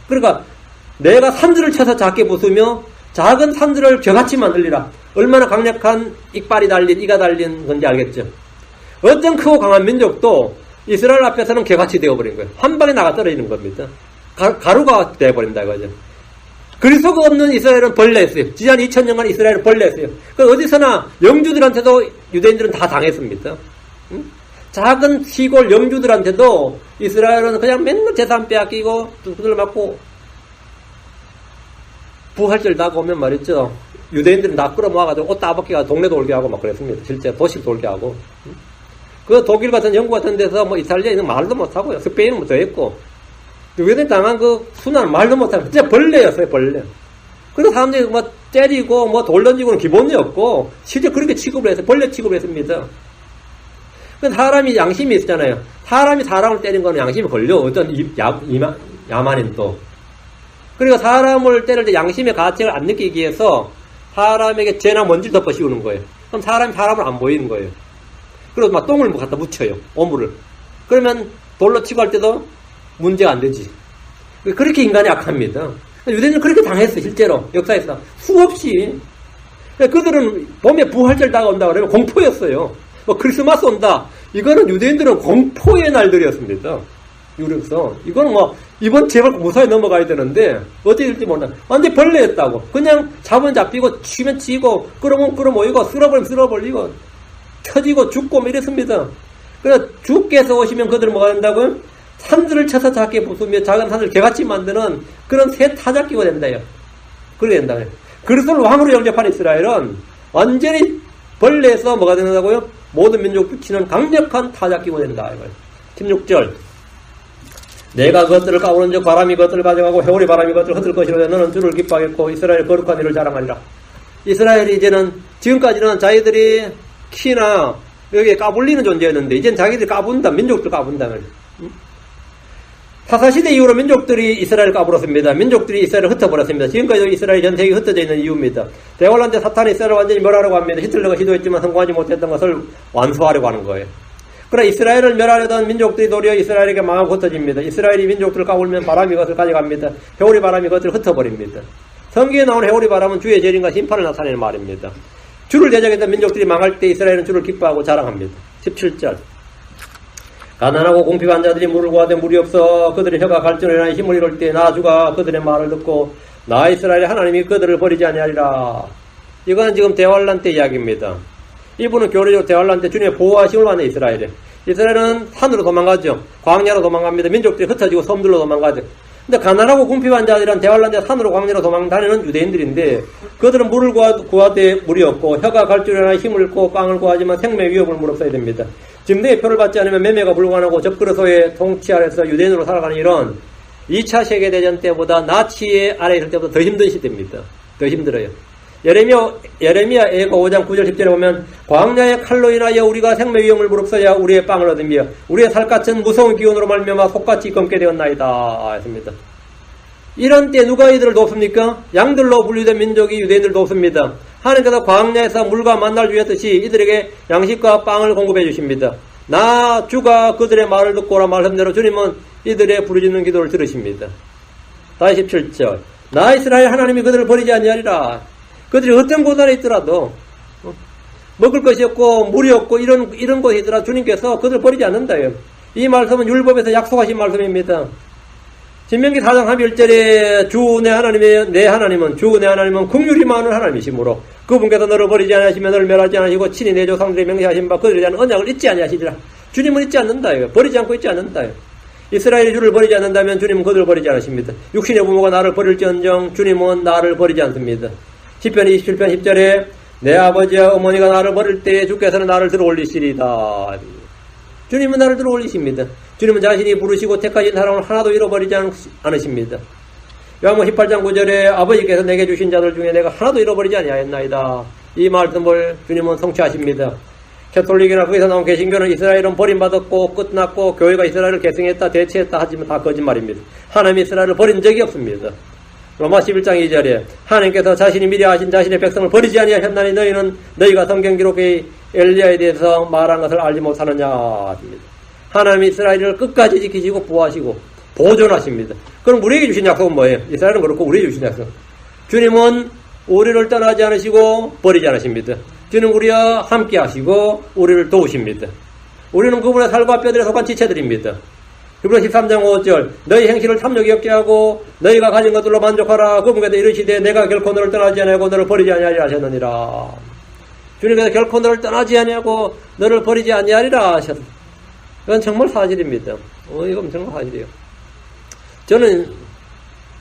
그러니까 내가 산들을 쳐서 작게 부수며 작은 산들을 겨같이 만들리라. 얼마나 강력한 이빨이 달린 이가 달린 건지 알겠죠. 어떤 크고 강한 민족도 이스라엘 앞에서는 개같이 되어버린 거예요. 한 방에 나가 떨어지는 겁니다. 가루가 되어버린다 이거죠. 그리스도가 없는 이스라엘은 벌레였어요. 지난 2000년간 이스라엘은 벌레였어요. 그 어디서나 영주들한테도 유대인들은 다 당했습니다. 응? 작은 시골 영주들한테도 이스라엘은 그냥 맨날 재산 빼앗기고 두들 맞고 부활절 나고 오면 말이죠. 유대인들은 다 끌어모아가지고 옷 다 벗겨가 동네 돌게 하고 막 그랬습니다. 실제 도시 돌게 하고. 그 독일 같은 영국 같은 데서 뭐 이탈리아인은 말도 못하고요. 스페인은 뭐 더 했고. 유대인 당한 그 순환 말도 못하고 진짜 벌레였어요, 벌레. 그래서 사람들이 뭐 때리고 뭐 돌 던지고는 기본이었고 실제 그렇게 취급을 해서 벌레 취급을 했습니다. 사람이 양심이 있잖아요. 사람이 사람을 때린 거는 양심이 걸려. 어떤 야만인 또. 그리고 사람을 때릴 때 양심의 가책을 안 느끼기 위해서 사람에게 죄나 먼지를 덮어 씌우는 거예요. 그럼 사람이 사람을 안 보이는 거예요. 그리고 막 똥을 갖다 묻혀요. 오물을. 그러면 돌로 치고 할 때도 문제가 안 되지. 그렇게 인간이 악합니다. 유대인은 그렇게 당했어, 실제로. 역사에서. 수없이. 그들은 봄에 부활절 다가온다 그러면 공포였어요. 뭐 크리스마스 온다. 이거는 유대인들은 공포의 날들이었습니다. 유럽서. 이거는 뭐, 이번 제발 무사히 넘어가야 되는데, 어떻게 될지 몰라. 완전 벌레였다고. 그냥 잡으면 잡히고, 치면 치고, 끌어모으면 끌어모이고, 쓸어버리면 쓸어버리고, 터지고 죽고 뭐 이랬습니다. 그래서 주께서 오시면 그들을 뭐가 된다고요? 산들을 쳐서 작게 부수며 작은 산을 개같이 만드는 그런 새 타작기가 된다요. 그렇게 된다고요. 그리스도를 왕으로 영접한 이스라엘은 완전히 벌레에서 뭐가 된다고요? 모든 민족을 치는 강력한 타작기가 된다. 이거예요. 16절. 내가 그것들을 까오는 즉 바람이 그것들을 가져가고 해오리 바람이 그것들을 흩을 것이로되 너는 주를 기뻐하겠고 이스라엘의 거룩한 일을 자랑하리라. 이스라엘이 이제는 지금까지는 자기들이 키나 여기에 까불리는 존재였는데 이제는 자기들이 까분다. 민족들 까분다. 사사시대 이후로 민족들이 이스라엘을 까불었습니다. 민족들이 이스라엘을 흩어버렸습니다. 지금까지도 이스라엘 전 세계가 흩어져 있는 이유입니다. 대환란 때 사탄이 이스라엘을 완전히 멸하려고 합니다. 히틀러가 시도했지만 성공하지 못했던 것을 완수하려고 하는 거예요. 그러나 이스라엘을 멸하려던 민족들이 도리어 이스라엘에게 망하고 흩어집니다. 이스라엘이 민족들을 까불면 바람이 그것을 가져갑니다. 해오리 바람이 그것을 흩어버립니다. 성경에 나오는 해오리 바람은 주의 재림과 심판을 나타내는 말입니다. 주를 대적했던 민족들이 망할 때 이스라엘은 주를 기뻐하고 자랑합니다. 17절. 가난하고 공핍한 자들이 물을 구하되 물이 없어 그들의 혀가 갈증을 인하여 힘을 잃을 때 나 주가 그들의 말을 듣고 나 이스라엘의 하나님이 그들을 버리지 아니하리라. 이거는 지금 대환란 때 이야기입니다. 이분은 교리적으로 대환란 때 주님의 보호하심을 받는 이스라엘이에요. 이스라엘은 산으로 도망가죠. 광야로 도망갑니다. 민족들이 흩어지고 섬들로 도망가죠. 근데 가난하고 궁핍한 자들은 대환란 때 산으로 광야로 도망다니는 유대인들인데 그들은 물을 구하되 물이 없고 혀가 갈증을 힘을 잃고 빵을 구하지만 생명의 위협을 무릅써야 됩니다. 짐승의 표를 받지 않으면 매매가 불가능하고 접그릇소의 통치 아래서 유대인으로 살아가는 일은 2차 세계대전 때보다 나치의 아래에 있을 때보다 더 힘든 시대입니다. 더 힘들어요. 예레미야 예고 5장 9절 10절에 보면 광야의 칼로 인하여 우리가 생명의 위험을 무릅써야 우리의 빵을 얻으며 우리의 살갗은 무서운 기운으로 말미암아 속같이 검게 되었나이다 했습니다. 이런 때 누가 이들을 돕습니까? 양들로 분류된 민족이 유대인들을 돕습니다. 하나님께서 광야에서 물과 만나를 주셨듯이 이들에게 양식과 빵을 공급해 주십니다. 나 주가 그들의 말을 듣고라 말씀대로 주님은 이들의 부르짖는 기도를 들으십니다. 다시 17절. 나 이스라엘 하나님이 그들을 버리지 아니하리라. 그들이 어떤 고난에 있더라도 먹을 것이 없고 물이 없고 이런 곳에 있더라도 주님께서 그들을 버리지 않는다요. 이 말씀은 율법에서 약속하신 말씀입니다. 신명기 4장 11절에 주 내 하나님은 긍휼이 많은 하나님이시므로 그분께서 너를 버리지 아니하시며 너를 멸하지 않으시고 친히 내 조상들이 명세하신 바 그들에 대한 언약을 잊지 아니하시리라. 주님은 잊지 않는다요. 버리지 않고 잊지 않는다요. 이스라엘이 주를 버리지 않는다면 주님은 그들을 버리지 않으십니다. 육신의 부모가 나를 버릴지언정 주님은 나를 버리지 않습니다. 시편 27편 10절에 내 아버지와 어머니가 나를 버릴 때 주께서는 나를 들어올리시리다. 주님은 나를 들어올리십니다. 주님은 자신이 부르시고 택하신 사람을 하나도 잃어버리지 않으십니다. 요한복음 18장 9절에 아버지께서 내게 주신 자들 중에 내가 하나도 잃어버리지 아니하였나이다. 이 말씀을 주님은 성취하십니다. 캐톨릭이나 거기서 나온 개신교는 이스라엘은 버림받았고 끝났고 교회가 이스라엘을 계승했다 대체했다 하지만 다 거짓말입니다. 하나님이 이스라엘을 버린 적이 없습니다. 로마 11장 2절에 하나님께서 자신이 미리 아신 자신의 백성을 버리지 아니하셨나니 너희는 너희가 성경 기록의 엘리야에 대해서 말한 것을 알지 못하느냐 하십니다. 하나님이 이스라엘을 끝까지 지키시고 보호하시고 보존하십니다. 그럼 우리에게 주신 약속은 뭐예요? 이스라엘은 그렇고 우리에게 주신 약속. 주님은 우리를 떠나지 않으시고 버리지 않으십니다. 주는 우리와 함께 하시고 우리를 도우십니다. 우리는 그분의 살과 뼈들에 속한 지체들입니다. 히브리서 13장 5절 너희 행실을 탐욕이 없게 하고 너희가 가진 것들로 만족하라. 그분께서 이르시되 내가 결코 너를 떠나지 아니하고 너를 버리지 아니하리라 하셨느니라. 주님께서 결코 너를 떠나지 아니하고 너를 버리지 아니하리라 하셨다. 이건 정말 사실입니다. 이건 정말 사실이에요. 저는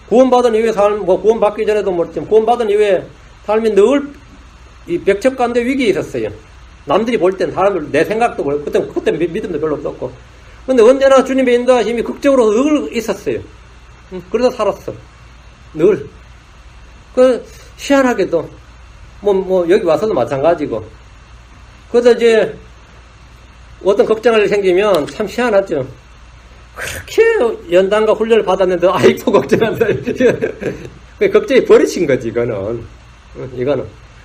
구원받은 이후에 구원받기 전에도 모르지만 구원받은 이후에 삶이 늘 이 백척간대 위기에 있었어요. 남들이 볼 땐 사람들 내 생각도 그렇고 그때 믿음도 별로 없었고 근데 언제나 주님의 인도하심이 극적으로 늘 있었어요. 그래서 살았어. 늘. 희한하게도 여기 와서도 마찬가지고 그래서 이제 어떤 걱정할 일이 생기면 참 희한하죠. 그렇게 연단과 훈련을 받았는데 아직도 걱정한다. 걱정이 버리신 거지 이거는.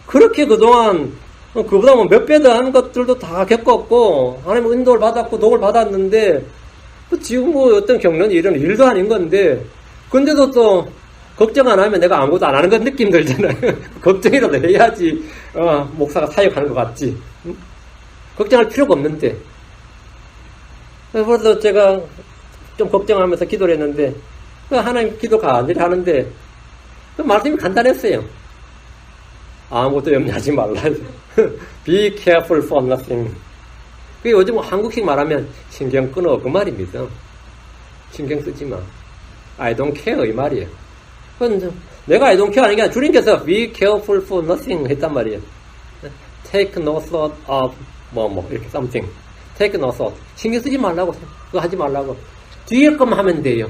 그렇게 그동안 그보다 몇 배 더 한 것들도 다 겪었고 하나님 인도를 받았고 도움을 받았는데 지금 어떤 겪는 일은 일도 아닌 건데 근데도 또 걱정 안 하면 내가 아무것도 안 하는 건 느낌 들잖아요. 걱정이라도 해야지 목사가 사역하는 것 같지. 응? 걱정할 필요가 없는데 그래서 제가 좀 걱정하면서 기도를 했는데 하나님 기도 간절히 하는데 말씀이 간단했어요. 아무것도 염려하지 말라. Be careful for nothing. 그게 요즘 한국식 말하면 신경 끊어 그 말입니다. 신경 쓰지 마. I don't care 이 말이에요. 내가 I don't care 하는 게 아니라 주님께서 Be careful for nothing 했단 말이에요. Take no thought of 이렇게 something. Take no thought. 신경 쓰지 말라고. 그거 하지 말라고. 뒤에 것만 하면 돼요.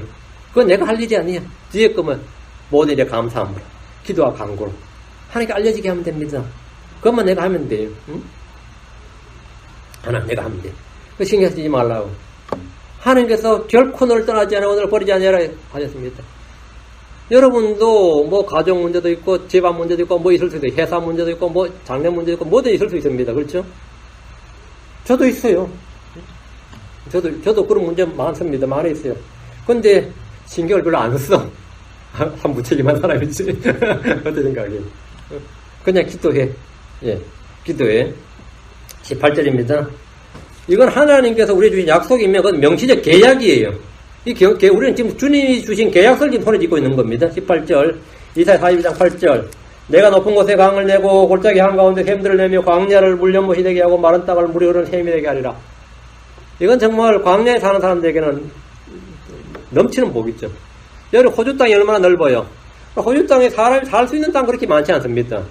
그건 내가 할 일이 아니야. 뒤에 것만 모든 일에 감사함으로 기도와 간구로 하나님께 알려지게 하면 됩니다. 그것만 내가 하면 돼요. 응? 하나 내가 하면 돼. 그 신경 쓰지 말라고. 하나님께서 결코 너를 떠나지 않아 너를 버리지 않으라 하셨습니다. 여러분도 가정 문제도 있고 집안 문제도 있고 있을 수도 있고 회사 문제도 있고 장래 문제도 있고 뭐든 있을 수 있습니다. 그렇죠? 저도 있어요. 저도 그런 문제 많습니다. 많이 있어요. 근데 신경을 별로 안 써. 한 무책임한 사람이지. 어떤 생각이에요? 그냥 기도해. 예, 기도해. 18절입니다. 이건 하나님께서 우리에게 주신 약속이면 그건 명시적 계약이에요. 우리는 지금 주님이 주신 계약서를 지금 손에 쥐고 있는 겁니다. 18절, 이사야 42장 8절. 내가 높은 곳에 강을 내고 골짜기 한가운데 샘들을 내며 광야를 물연못이 되게 하고 마른 땅을 물이 흐르는 샘이 되게 하리라. 이건 정말 광야에 사는 사람들에게는 넘치는 복이죠. 여기 호주 땅이 얼마나 넓어요. 호주 땅에 사람이 살 수 있는 땅 그렇게 많지 않습니다.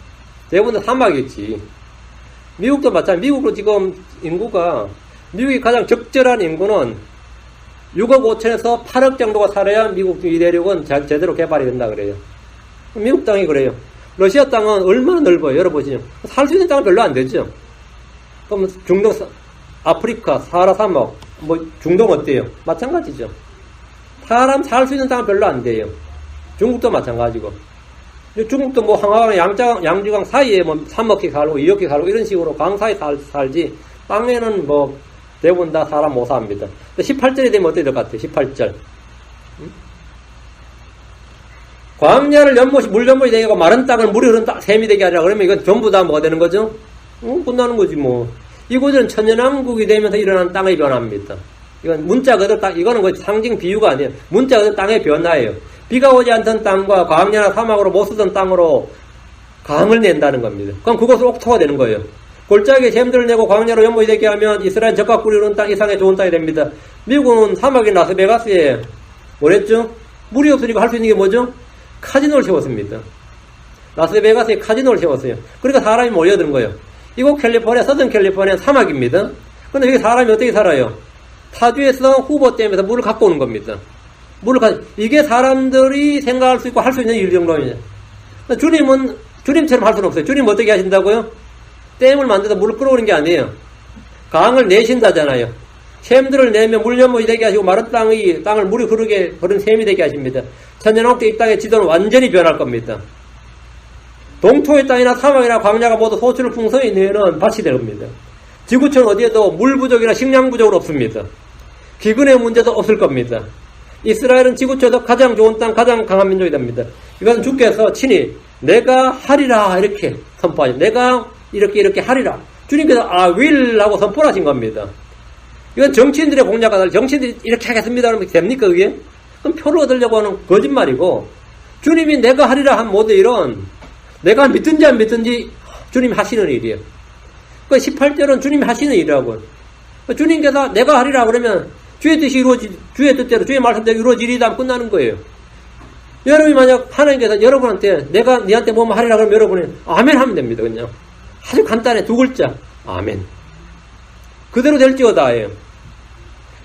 대부분 다 사막이지. 미국도 마찬가지. 미국으로 지금 인구가 미국이 가장 적절한 인구는 6억 5천에서 8억 정도가 살아야 미국 이대륙은 제대로 개발이 된다 그래요. 미국 땅이 그래요. 러시아 땅은 얼마나 넓어요. 열어보시죠. 살 수 있는 땅은 별로 안 되죠. 그럼 중동, 아프리카, 사하라 사막, 중동 어때요? 마찬가지죠. 사람 살 수 있는 땅은 별로 안 돼요. 중국도 마찬가지고. 중국도 황하강, 양지강 사이에 3억씩 살고 2억씩 살고 이런 식으로 강 사이 살지, 땅에는 대부분 다 사람 못 삽니다. 18절이 되면 어떻게 될 것 같아요? 18절. 광야를 물연못이 되게 하고 마른 땅을 물이 흐르는 샘이 되게 하라 그러면 이건 전부 다 뭐가 되는 거죠? 끝나는 거지 뭐. 이곳은 천연왕국이 되면서 일어난 땅의 변화입니다. 이건 문자 그대로 이거는 상징 비유가 아니에요. 문자 그대로 땅의 변화예요. 비가 오지 않던 땅과 광야나 사막으로 못 쓰던 땅으로 강을 낸다는 겁니다. 그럼 그것은 옥토가 되는 거예요. 골짜기에 샘들을 내고 광야로 연못이 되게 하면 이스라엘 적과 꿀이 흐르는 땅 이상의 좋은 땅이 됩니다. 미국은 사막인 라스베가스에 뭐랬죠? 물이 없으니까 할 수 있는 게 뭐죠? 카지노를 세웠습니다. 라스베가스에 카지노를 세웠어요. 그러니까 사람이 몰려드는 거예요. 이곳 캘리포니아, 서든 캘리포니아는 사막입니다. 그런데 여기 사람이 어떻게 살아요? 타주에서 후보댐에서 물을 갖고 오는 겁니다. 이게 사람들이 생각할 수 있고 할 수 있는 일 정도입니다. 주님은 주님처럼 할 수는 없어요. 주님 어떻게 하신다고요? 댐을 만들어서 물을 끌어오는 게 아니에요. 강을 내신다잖아요. 샘들을 내며 물연못이 되게 하시고 마른 땅을 물이 흐른 샘이 되게 하십니다. 천년왕국 때 이 땅의 지도는 완전히 변할 겁니다. 동토의 땅이나 사막이나 광야가 모두 소출을 풍성히 내는 밭이 될 겁니다. 지구촌 어디에도 물 부족이나 식량 부족은 없습니다. 기근의 문제도 없을 겁니다. 이스라엘은 지구촌에서 가장 좋은 땅, 가장 강한 민족이 됩니다. 이것은 주께서 친히 내가 하리라 이렇게 선포하신, 내가 이렇게 하리라. 주님께서 will 하고 선포를 하신 겁니다. 이건 정치인들의 공약과 달리 정치인들이 이렇게 하겠습니다 그러면 됩니까 그게? 그럼 표를 얻으려고 하는 거짓말이고, 주님이 내가 하리라 한 모든 일은 내가 믿든지 안 믿든지 주님이 하시는 일이에요. 그 18절은 주님이 하시는 일이라고요. 주님께서 내가 하리라 그러면 주의 뜻이 주의 뜻대로 주의 말씀대로 이루어지리다 하면 끝나는 거예요. 여러분이 만약 하나님께서 여러분한테 내가 니한테 뭐뭐 하리라 그러면 여러분이 아멘 하면 됩니다. 그냥 아주 간단해, 두 글자 아멘. 그대로 될지어다예요.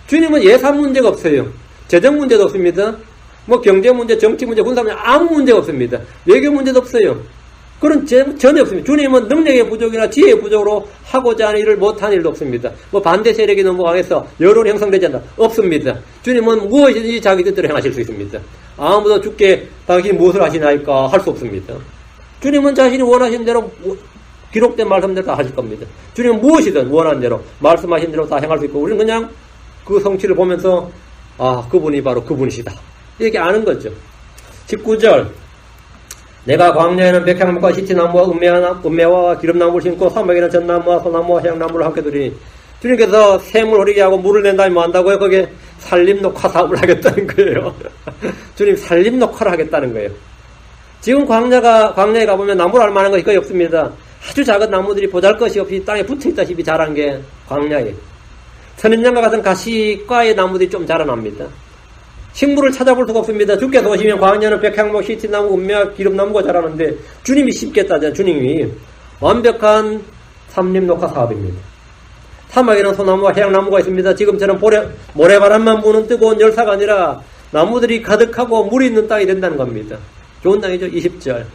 주님은 예산 문제가 없어요. 재정 문제도 없습니다. 뭐 경제 문제, 정치 문제, 군사 문제 아무 문제가 없습니다. 외교 문제도 없어요. 그런 전혀 없습니다. 주님은 능력의 부족이나 지혜의 부족으로 하고자 하는 일을 못하는 일도 없습니다. 뭐 반대 세력이 너무 강해서 여론이 형성되지 않는다. 없습니다. 주님은 무엇이든지 자기 뜻대로 행하실 수 있습니다. 아무도 주께 당신이 무엇을 하시나이까 할 수 없습니다. 주님은 자신이 원하신 대로 기록된 말씀대로 다 하실 겁니다. 주님은 무엇이든 원하는 대로 말씀하신 대로 다 행할 수 있고, 우리는 그냥 그 성취를 보면서 그분이 바로 그분이시다 이렇게 아는 거죠. 19절 내가 광야에는 백향목과 시치나무와 은매와 기름나무를 심고 사막에는 전나무와 소나무와 향나무를 함께 두리니, 주님께서 샘을 흐리게 하고 물을 낸 다음에 뭐 한다고요? 거기에 산림녹화 사업을 하겠다는 거예요. 주님 산림녹화를 하겠다는 거예요. 지금 광야에 가보면 나무를 할 만한 것이 거의 없습니다. 아주 작은 나무들이 보잘것이 없이 땅에 붙어있다시피 자란 게 광야에. 선인장과 같은 가시과의 나무들이 좀 자라납니다. 식물을 찾아볼 수가 없습니다. 주께서 오시면 광야는 백향목, 시티나무, 은매와 기름나무가 자라는데 주님이 심겠다잖아요. 주님이 완벽한 산림녹화 사업입니다. 사막에는 소나무와 해양나무가 있습니다. 지금처럼 모래바람만 부는 뜨거운 열사가 아니라 나무들이 가득하고 물이 있는 땅이 된다는 겁니다. 좋은 땅이죠. 20절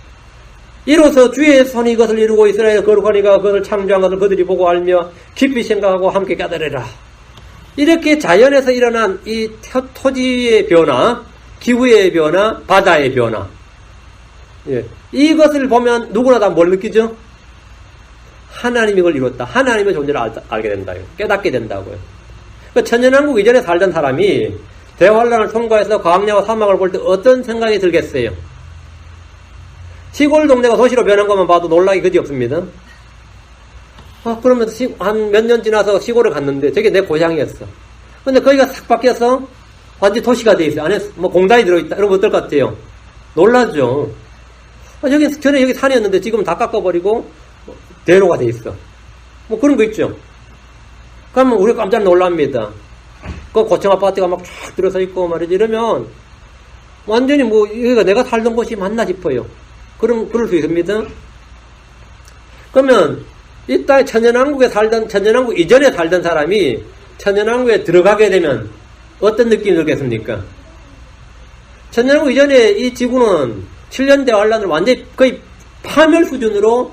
이로써 주의 손이 이것을 이루고 이스라엘 거룩하니가 그것을 창조한 것을 그들이 보고 알며 깊이 생각하고 함께 깨달으라. 이렇게 자연에서 일어난 이 토지의 변화, 기후의 변화, 바다의 변화, 이것을 보면 누구나 다 뭘 느끼죠? 하나님이 이걸 이뤘다. 하나님의 존재를 알게 된다요. 깨닫게 된다고요. 천년왕국 이전에 살던 사람이 대환란을 통과해서 광야와 사막을 볼 때 어떤 생각이 들겠어요? 시골 동네가 도시로 변한 것만 봐도 놀라기 그지 없습니다. 그러면 한 몇 년 지나서 시골에 갔는데 저게 내 고향이었어. 근데 거기가 싹 바뀌어서 완전 도시가 돼 있어요. 안에 뭐 공단이 들어있다. 이러면 어떨 것 같아요? 놀라죠. 전에 여기 산이었는데 지금은 다 깎아버리고 대로가 돼 있어. 뭐 그런 거 있죠. 그러면 우리가 깜짝 놀랍니다. 그 고층 아파트가 막 쫙 들어서 있고 말이지. 이러면 완전히 뭐 여기가 내가 살던 곳이 맞나 싶어요. 그럴 수 있습니다. 그러면 이 땅에 천년왕국 이전에 살던 사람이 천년왕국에 들어가게 되면 어떤 느낌이 들겠습니까? 천년왕국 이전에 이 지구는 7년 대환란을 완전히 거의 파멸 수준으로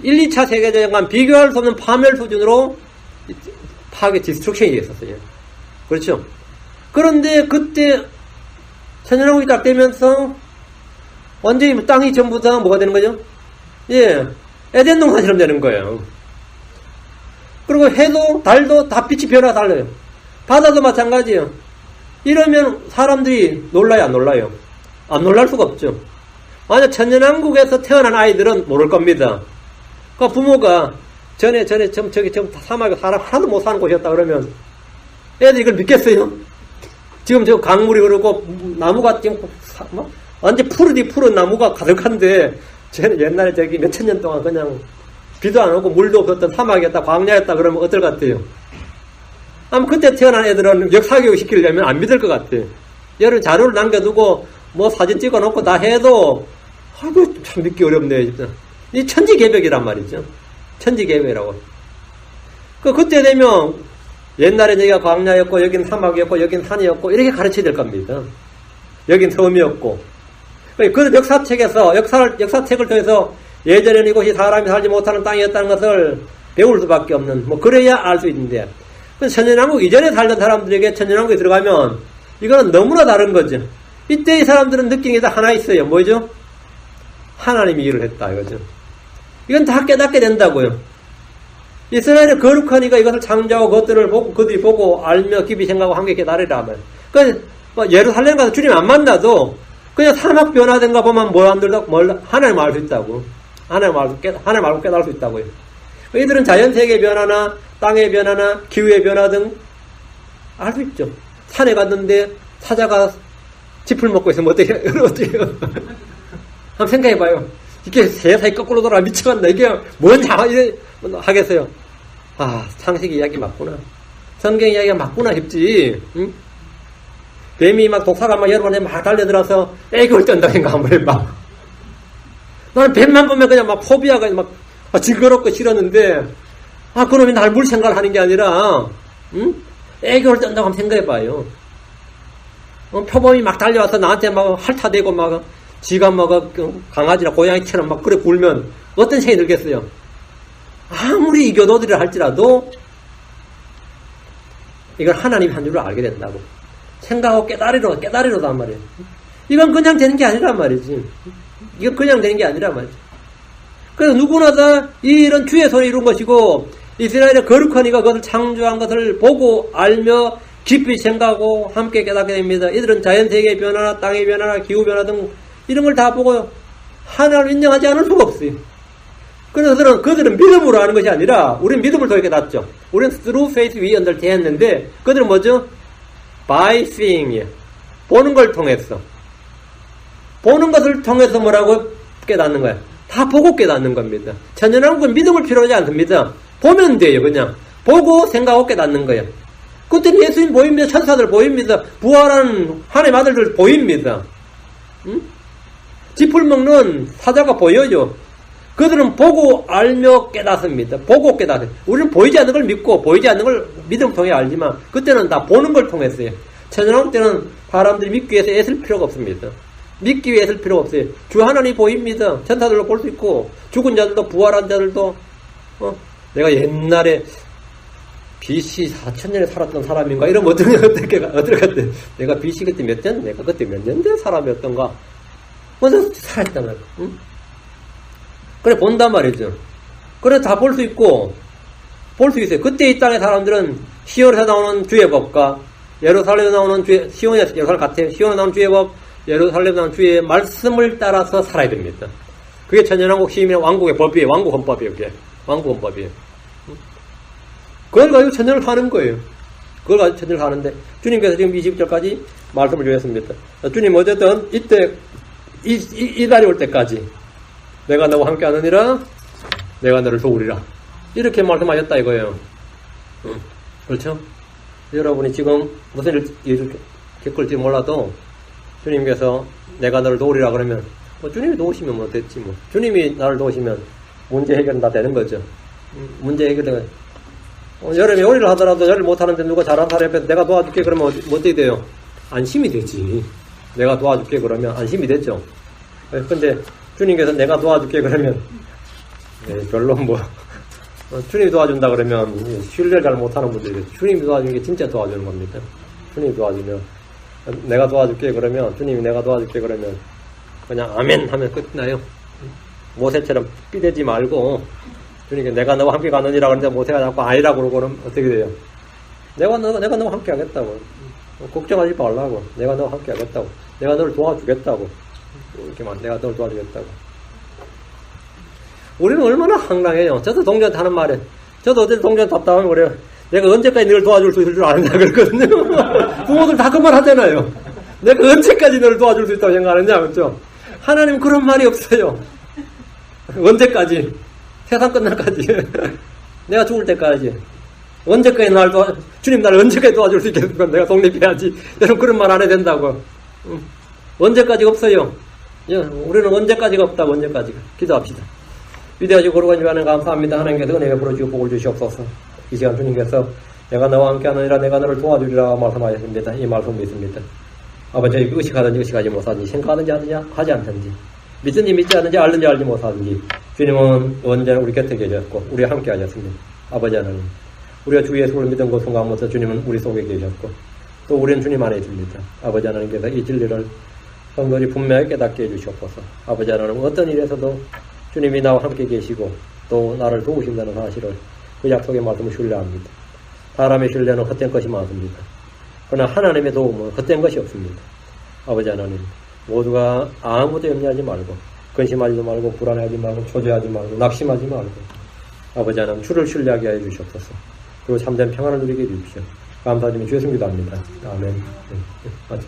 1, 2차 세계대전과 비교할 수 없는 파멸 수준으로 파괴 디스트럭션이 있었어요. 그렇죠? 그런데 그때 천년왕국이 딱 되면서 완전히 땅이 전부 다 뭐가 되는 거죠? 에덴 동산처럼 되는 거예요. 그리고 해도 달도 다 빛이 변화 달라요. 바다도 마찬가지예요. 이러면 사람들이 놀라요, 안 놀라요? 안 놀랄 수가 없죠. 만약 천년왕국에서 태어난 아이들은 모를 겁니다. 그 부모가 전에 저기 사막에 사람 하나도 못 사는 곳이었다 그러면 애들이 이걸 믿겠어요? 지금 저 강물이 흐르고 나무가 지금 완전 푸른 나무가 가득한데 쟤는 옛날에 저기 몇천 년 동안 그냥 비도 안 오고 물도 없었던 사막이었다, 광야였다 그러면 어떨 것 같아요? 아마 그때 태어난 애들은 역사교육 시키려면 안 믿을 것 같아요. 여러 자료를 남겨두고 뭐 사진 찍어놓고 다 해도 아이고 참 믿기 어렵네 진짜. 이 천지개벽이란 말이죠. 천지개벽이라고. 그때 되면 옛날에 여기가 광야였고 여긴 사막이었고 여긴 산이었고 이렇게 가르쳐야 될 겁니다. 여긴 섬이었고. 그 역사책을 통해서 예전에는 이곳이 사람이 살지 못하는 땅이었다는 것을 배울 수밖에 없는, 그래야 알 수 있는데, 천년왕국 이전에 살던 사람들에게 천년왕국에 들어가면 이거는 너무나 다른 거죠. 이때 이 사람들은 느낀 게 다 하나 있어요. 뭐죠? 하나님이 일을 했다 이거죠. 이건 다 깨닫게 된다고요. 이스라엘의 거룩하니까 이것을 창조하고 그것들을 보고 그들이 보고 알며 깊이 생각하고 함께 깨달으라 하면. 그러니까 예루살렘 가서 주님 안 만나도 그냥 사막 변화된가 보면 하나님 알 수 있다고. 하나님 알고 깨달을 수 있다고요. 이들은 자연세계의 변화나 땅의 변화나 기후의 변화 등 알 수 있죠. 산에 갔는데 사자가 짚을 먹고 있으면 어떻게 해요? 한번 생각해봐요. 이게 세상이 거꾸로 돌아 미쳐간다. 이게 뭔지 하겠어요. 아, 상식 이야기 맞구나. 성경 이야기가 맞구나 싶지. 응? 뱀이 막 독사가 막 여러 번에 막 달려들어서 애교를 떤다 생각하면 해봐. 나는 뱀만 보면 그냥 막 포비아가 막 징그럽고 싫었는데, 아, 그놈이 날 물 생각을 하는 게 아니라, 응? 애교를 떤다고 한번 생각해봐요. 표범이 막 달려와서 나한테 막 핥아대고 막, 지가 막 강아지나 고양이처럼 막 그래 굴면 어떤 생각이 들겠어요? 아무리 이교도들이라 할지라도, 이걸 하나님이 한 줄을 알게 된다고. 생각하고 깨달으로단 말이에요. 이건 그냥 되는 게 아니란 말이지. 이건 그냥 되는 게 아니란 말이지. 그래서 누구나 다 이런 주의 손을 이룬 것이고, 이스라엘의 거룩하니까 그것을 창조한 것을 보고 알며 깊이 생각하고 함께 깨닫게 됩니다. 이들은 자연세계의 변화나 땅의 변화나 기후 변화 등 이런 걸 다 보고 하나님을 인정하지 않을 수가 없어요. 그래서 그들은 믿음으로 하는 것이 아니라, 우리는 믿음을 통해 깨닫죠. 우리는 through faith we understand 했는데, 그들은 뭐죠? by seeing. 보는 걸 통해서. 보는 것을 통해서 뭐라고 깨닫는 거야? 다 보고 깨닫는 겁니다. 천연왕국은 믿음을 필요하지 않습니다. 보면 돼요, 그냥. 보고 생각하고 깨닫는 거예요. 그때는 예수님 보입니다. 천사들 보입니다. 부활한 하나님 아들들 보입니다. 응? 짚을 먹는 사자가 보여요. 그들은 보고 알며 깨닫습니다. 보고 깨닫어요. 우리는 보이지 않는 걸 믿고 보이지 않는 걸 믿음 통해 알지만 그때는 다 보는 걸 통했어요. 천연왕국 때는 사람들이 믿기 위해서 애쓸 필요가 없습니다. 믿기 위해 애쓸 필요가 없어요. 주 하나님이 보입니다. 천사들도 볼 수 있고 죽은 자들도 부활한 자들도 내가 옛날에 BC 4000년에 살았던 사람인가 이러면 어떻게 내가 BC 그때 몇 년? 내가 그때 몇 년 된 사람이었던가? 먼저 살았단 말이야. 응? 그래 본단 말이죠. 그래 다 볼 수 있고 볼 수 있어요. 그때 이 땅의 사람들은 시온에서 나오는 주의 법과 예루살렘에서 나오는 시온에서 예루살렘 같아요. 시온에서 나오는 주의 법, 예루살렘에서 나오는 주의 말씀을 따라서 살아야 됩니다. 그게 천연왕국 시민의 왕국의 법이에요. 왕국 헌법이에요. 그게 왕국 헌법이에요. 그걸 가지고 천년을 사는 거예요. 그걸 가지고 천년을 사는데 주님께서 지금 20절까지 말씀을 주셨습니다. 주님 어쨌든 이때 이 날이 올 때까지 내가 너와 함께 하느니라 내가 너를 도우리라 이렇게 말씀하셨다 이거예요. 그렇죠? 여러분이 지금 무슨 일을 겪을지 몰라도 주님께서 내가 너를 도우리라 그러면 주님이 도우시면 뭐 됐지 뭐. 주님이 나를 도우시면 문제 해결은 다 되는 거죠. 문제 해결은 여름에 요리를 하더라도 요리를 못하는데 누가 잘하는 사람 옆에서 내가 도와줄게 그러면 어떻게 돼요? 안심이 되지. 내가 도와줄게 그러면 안심이 되죠. 근데 주님께서 내가 도와줄게 그러면 별로 주님이 도와준다 그러면 신뢰를 잘 못하는 분들이 주님이 도와주는 게 진짜 도와주는 겁니다. 주님이 도와주면 내가 도와줄게 그러면 주님이 내가 도와줄게 그러면 그냥 아멘 하면 끝나요. 모세처럼 삐대지 말고 주님께 내가 너와 함께 가느니라 그러는데 모세가 자꾸 아니라고 그러고 그러면 어떻게 돼요? 내가 너와 함께 하겠다고. 걱정하지 말라고. 내가 너와 함께 하겠다고. 내가 너를 도와주겠다고. 이렇게 말 내가 너를 도와주겠다고. 우리는 얼마나 황당해요. 저도 동료한테 하는 말에 저도 어제 동료한테 답답하면 그래요. 내가 언제까지 너를 도와줄 수 있을 줄 아는다 그랬거든요. 부모들 다 그 말 하잖아요. 내가 언제까지 너를 도와줄 수 있다고 생각하느냐 그렇죠? 하나님 그런 말이 없어요. 언제까지? 세상 끝날까지. 내가 죽을 때까지. 언제까지 주님 나를 언제까지 도와줄 수 있겠습니까? 내가 독립해야지. 여러분 그런 말 안 해야 된다고. 언제까지가 없어요. 우리는 언제까지가 없다고 언제까지가. 기도합시다. 위대하시고 거룩하신 하나님 감사합니다. 하나님께서 은혜 베풀어 주시고 복을 주시옵소서. 이 시간 주님께서 내가 너와 함께 하느니라 내가 너를 도와주리라 말씀하셨습니다. 이 말씀 믿습니다. 아버지 의식하든지 의식하지 못하든지 생각하든지 하지 않든지 믿든지 믿지 않는지 알든지 알지 못하든지 주님은 언제나 우리 곁에 계셨고 우리와 함께 하셨습니다. 아버지 하나님 우리가 주 예수를 믿은 그 순간부터 주님은 우리 속에 계셨고 또 우리는 주님 안에 있습니다. 아버지 하나님께서 이 진리를 성도들이 분명히 깨닫게 해주셨고서 아버지 하나님 어떤 일에서도 주님이 나와 함께 계시고 또 나를 도우신다는 사실을 그 약속의 말씀을 신뢰합니다. 사람의 신뢰는 헛된 것이 많습니다. 그러나 하나님의 도움은 헛된 것이 없습니다. 아버지 하나님 모두가 아무도 염려하지 말고 근심하지도 말고 불안해하지 말고 초조하지 말고 낙심하지 말고 아버지 하나님 주를 신뢰하게 해 주시옵소서. 그리고 참된 평안을 누리게 해 주십시오. 감사드리며 주의 승기도 합니다. 아멘. 맞죠.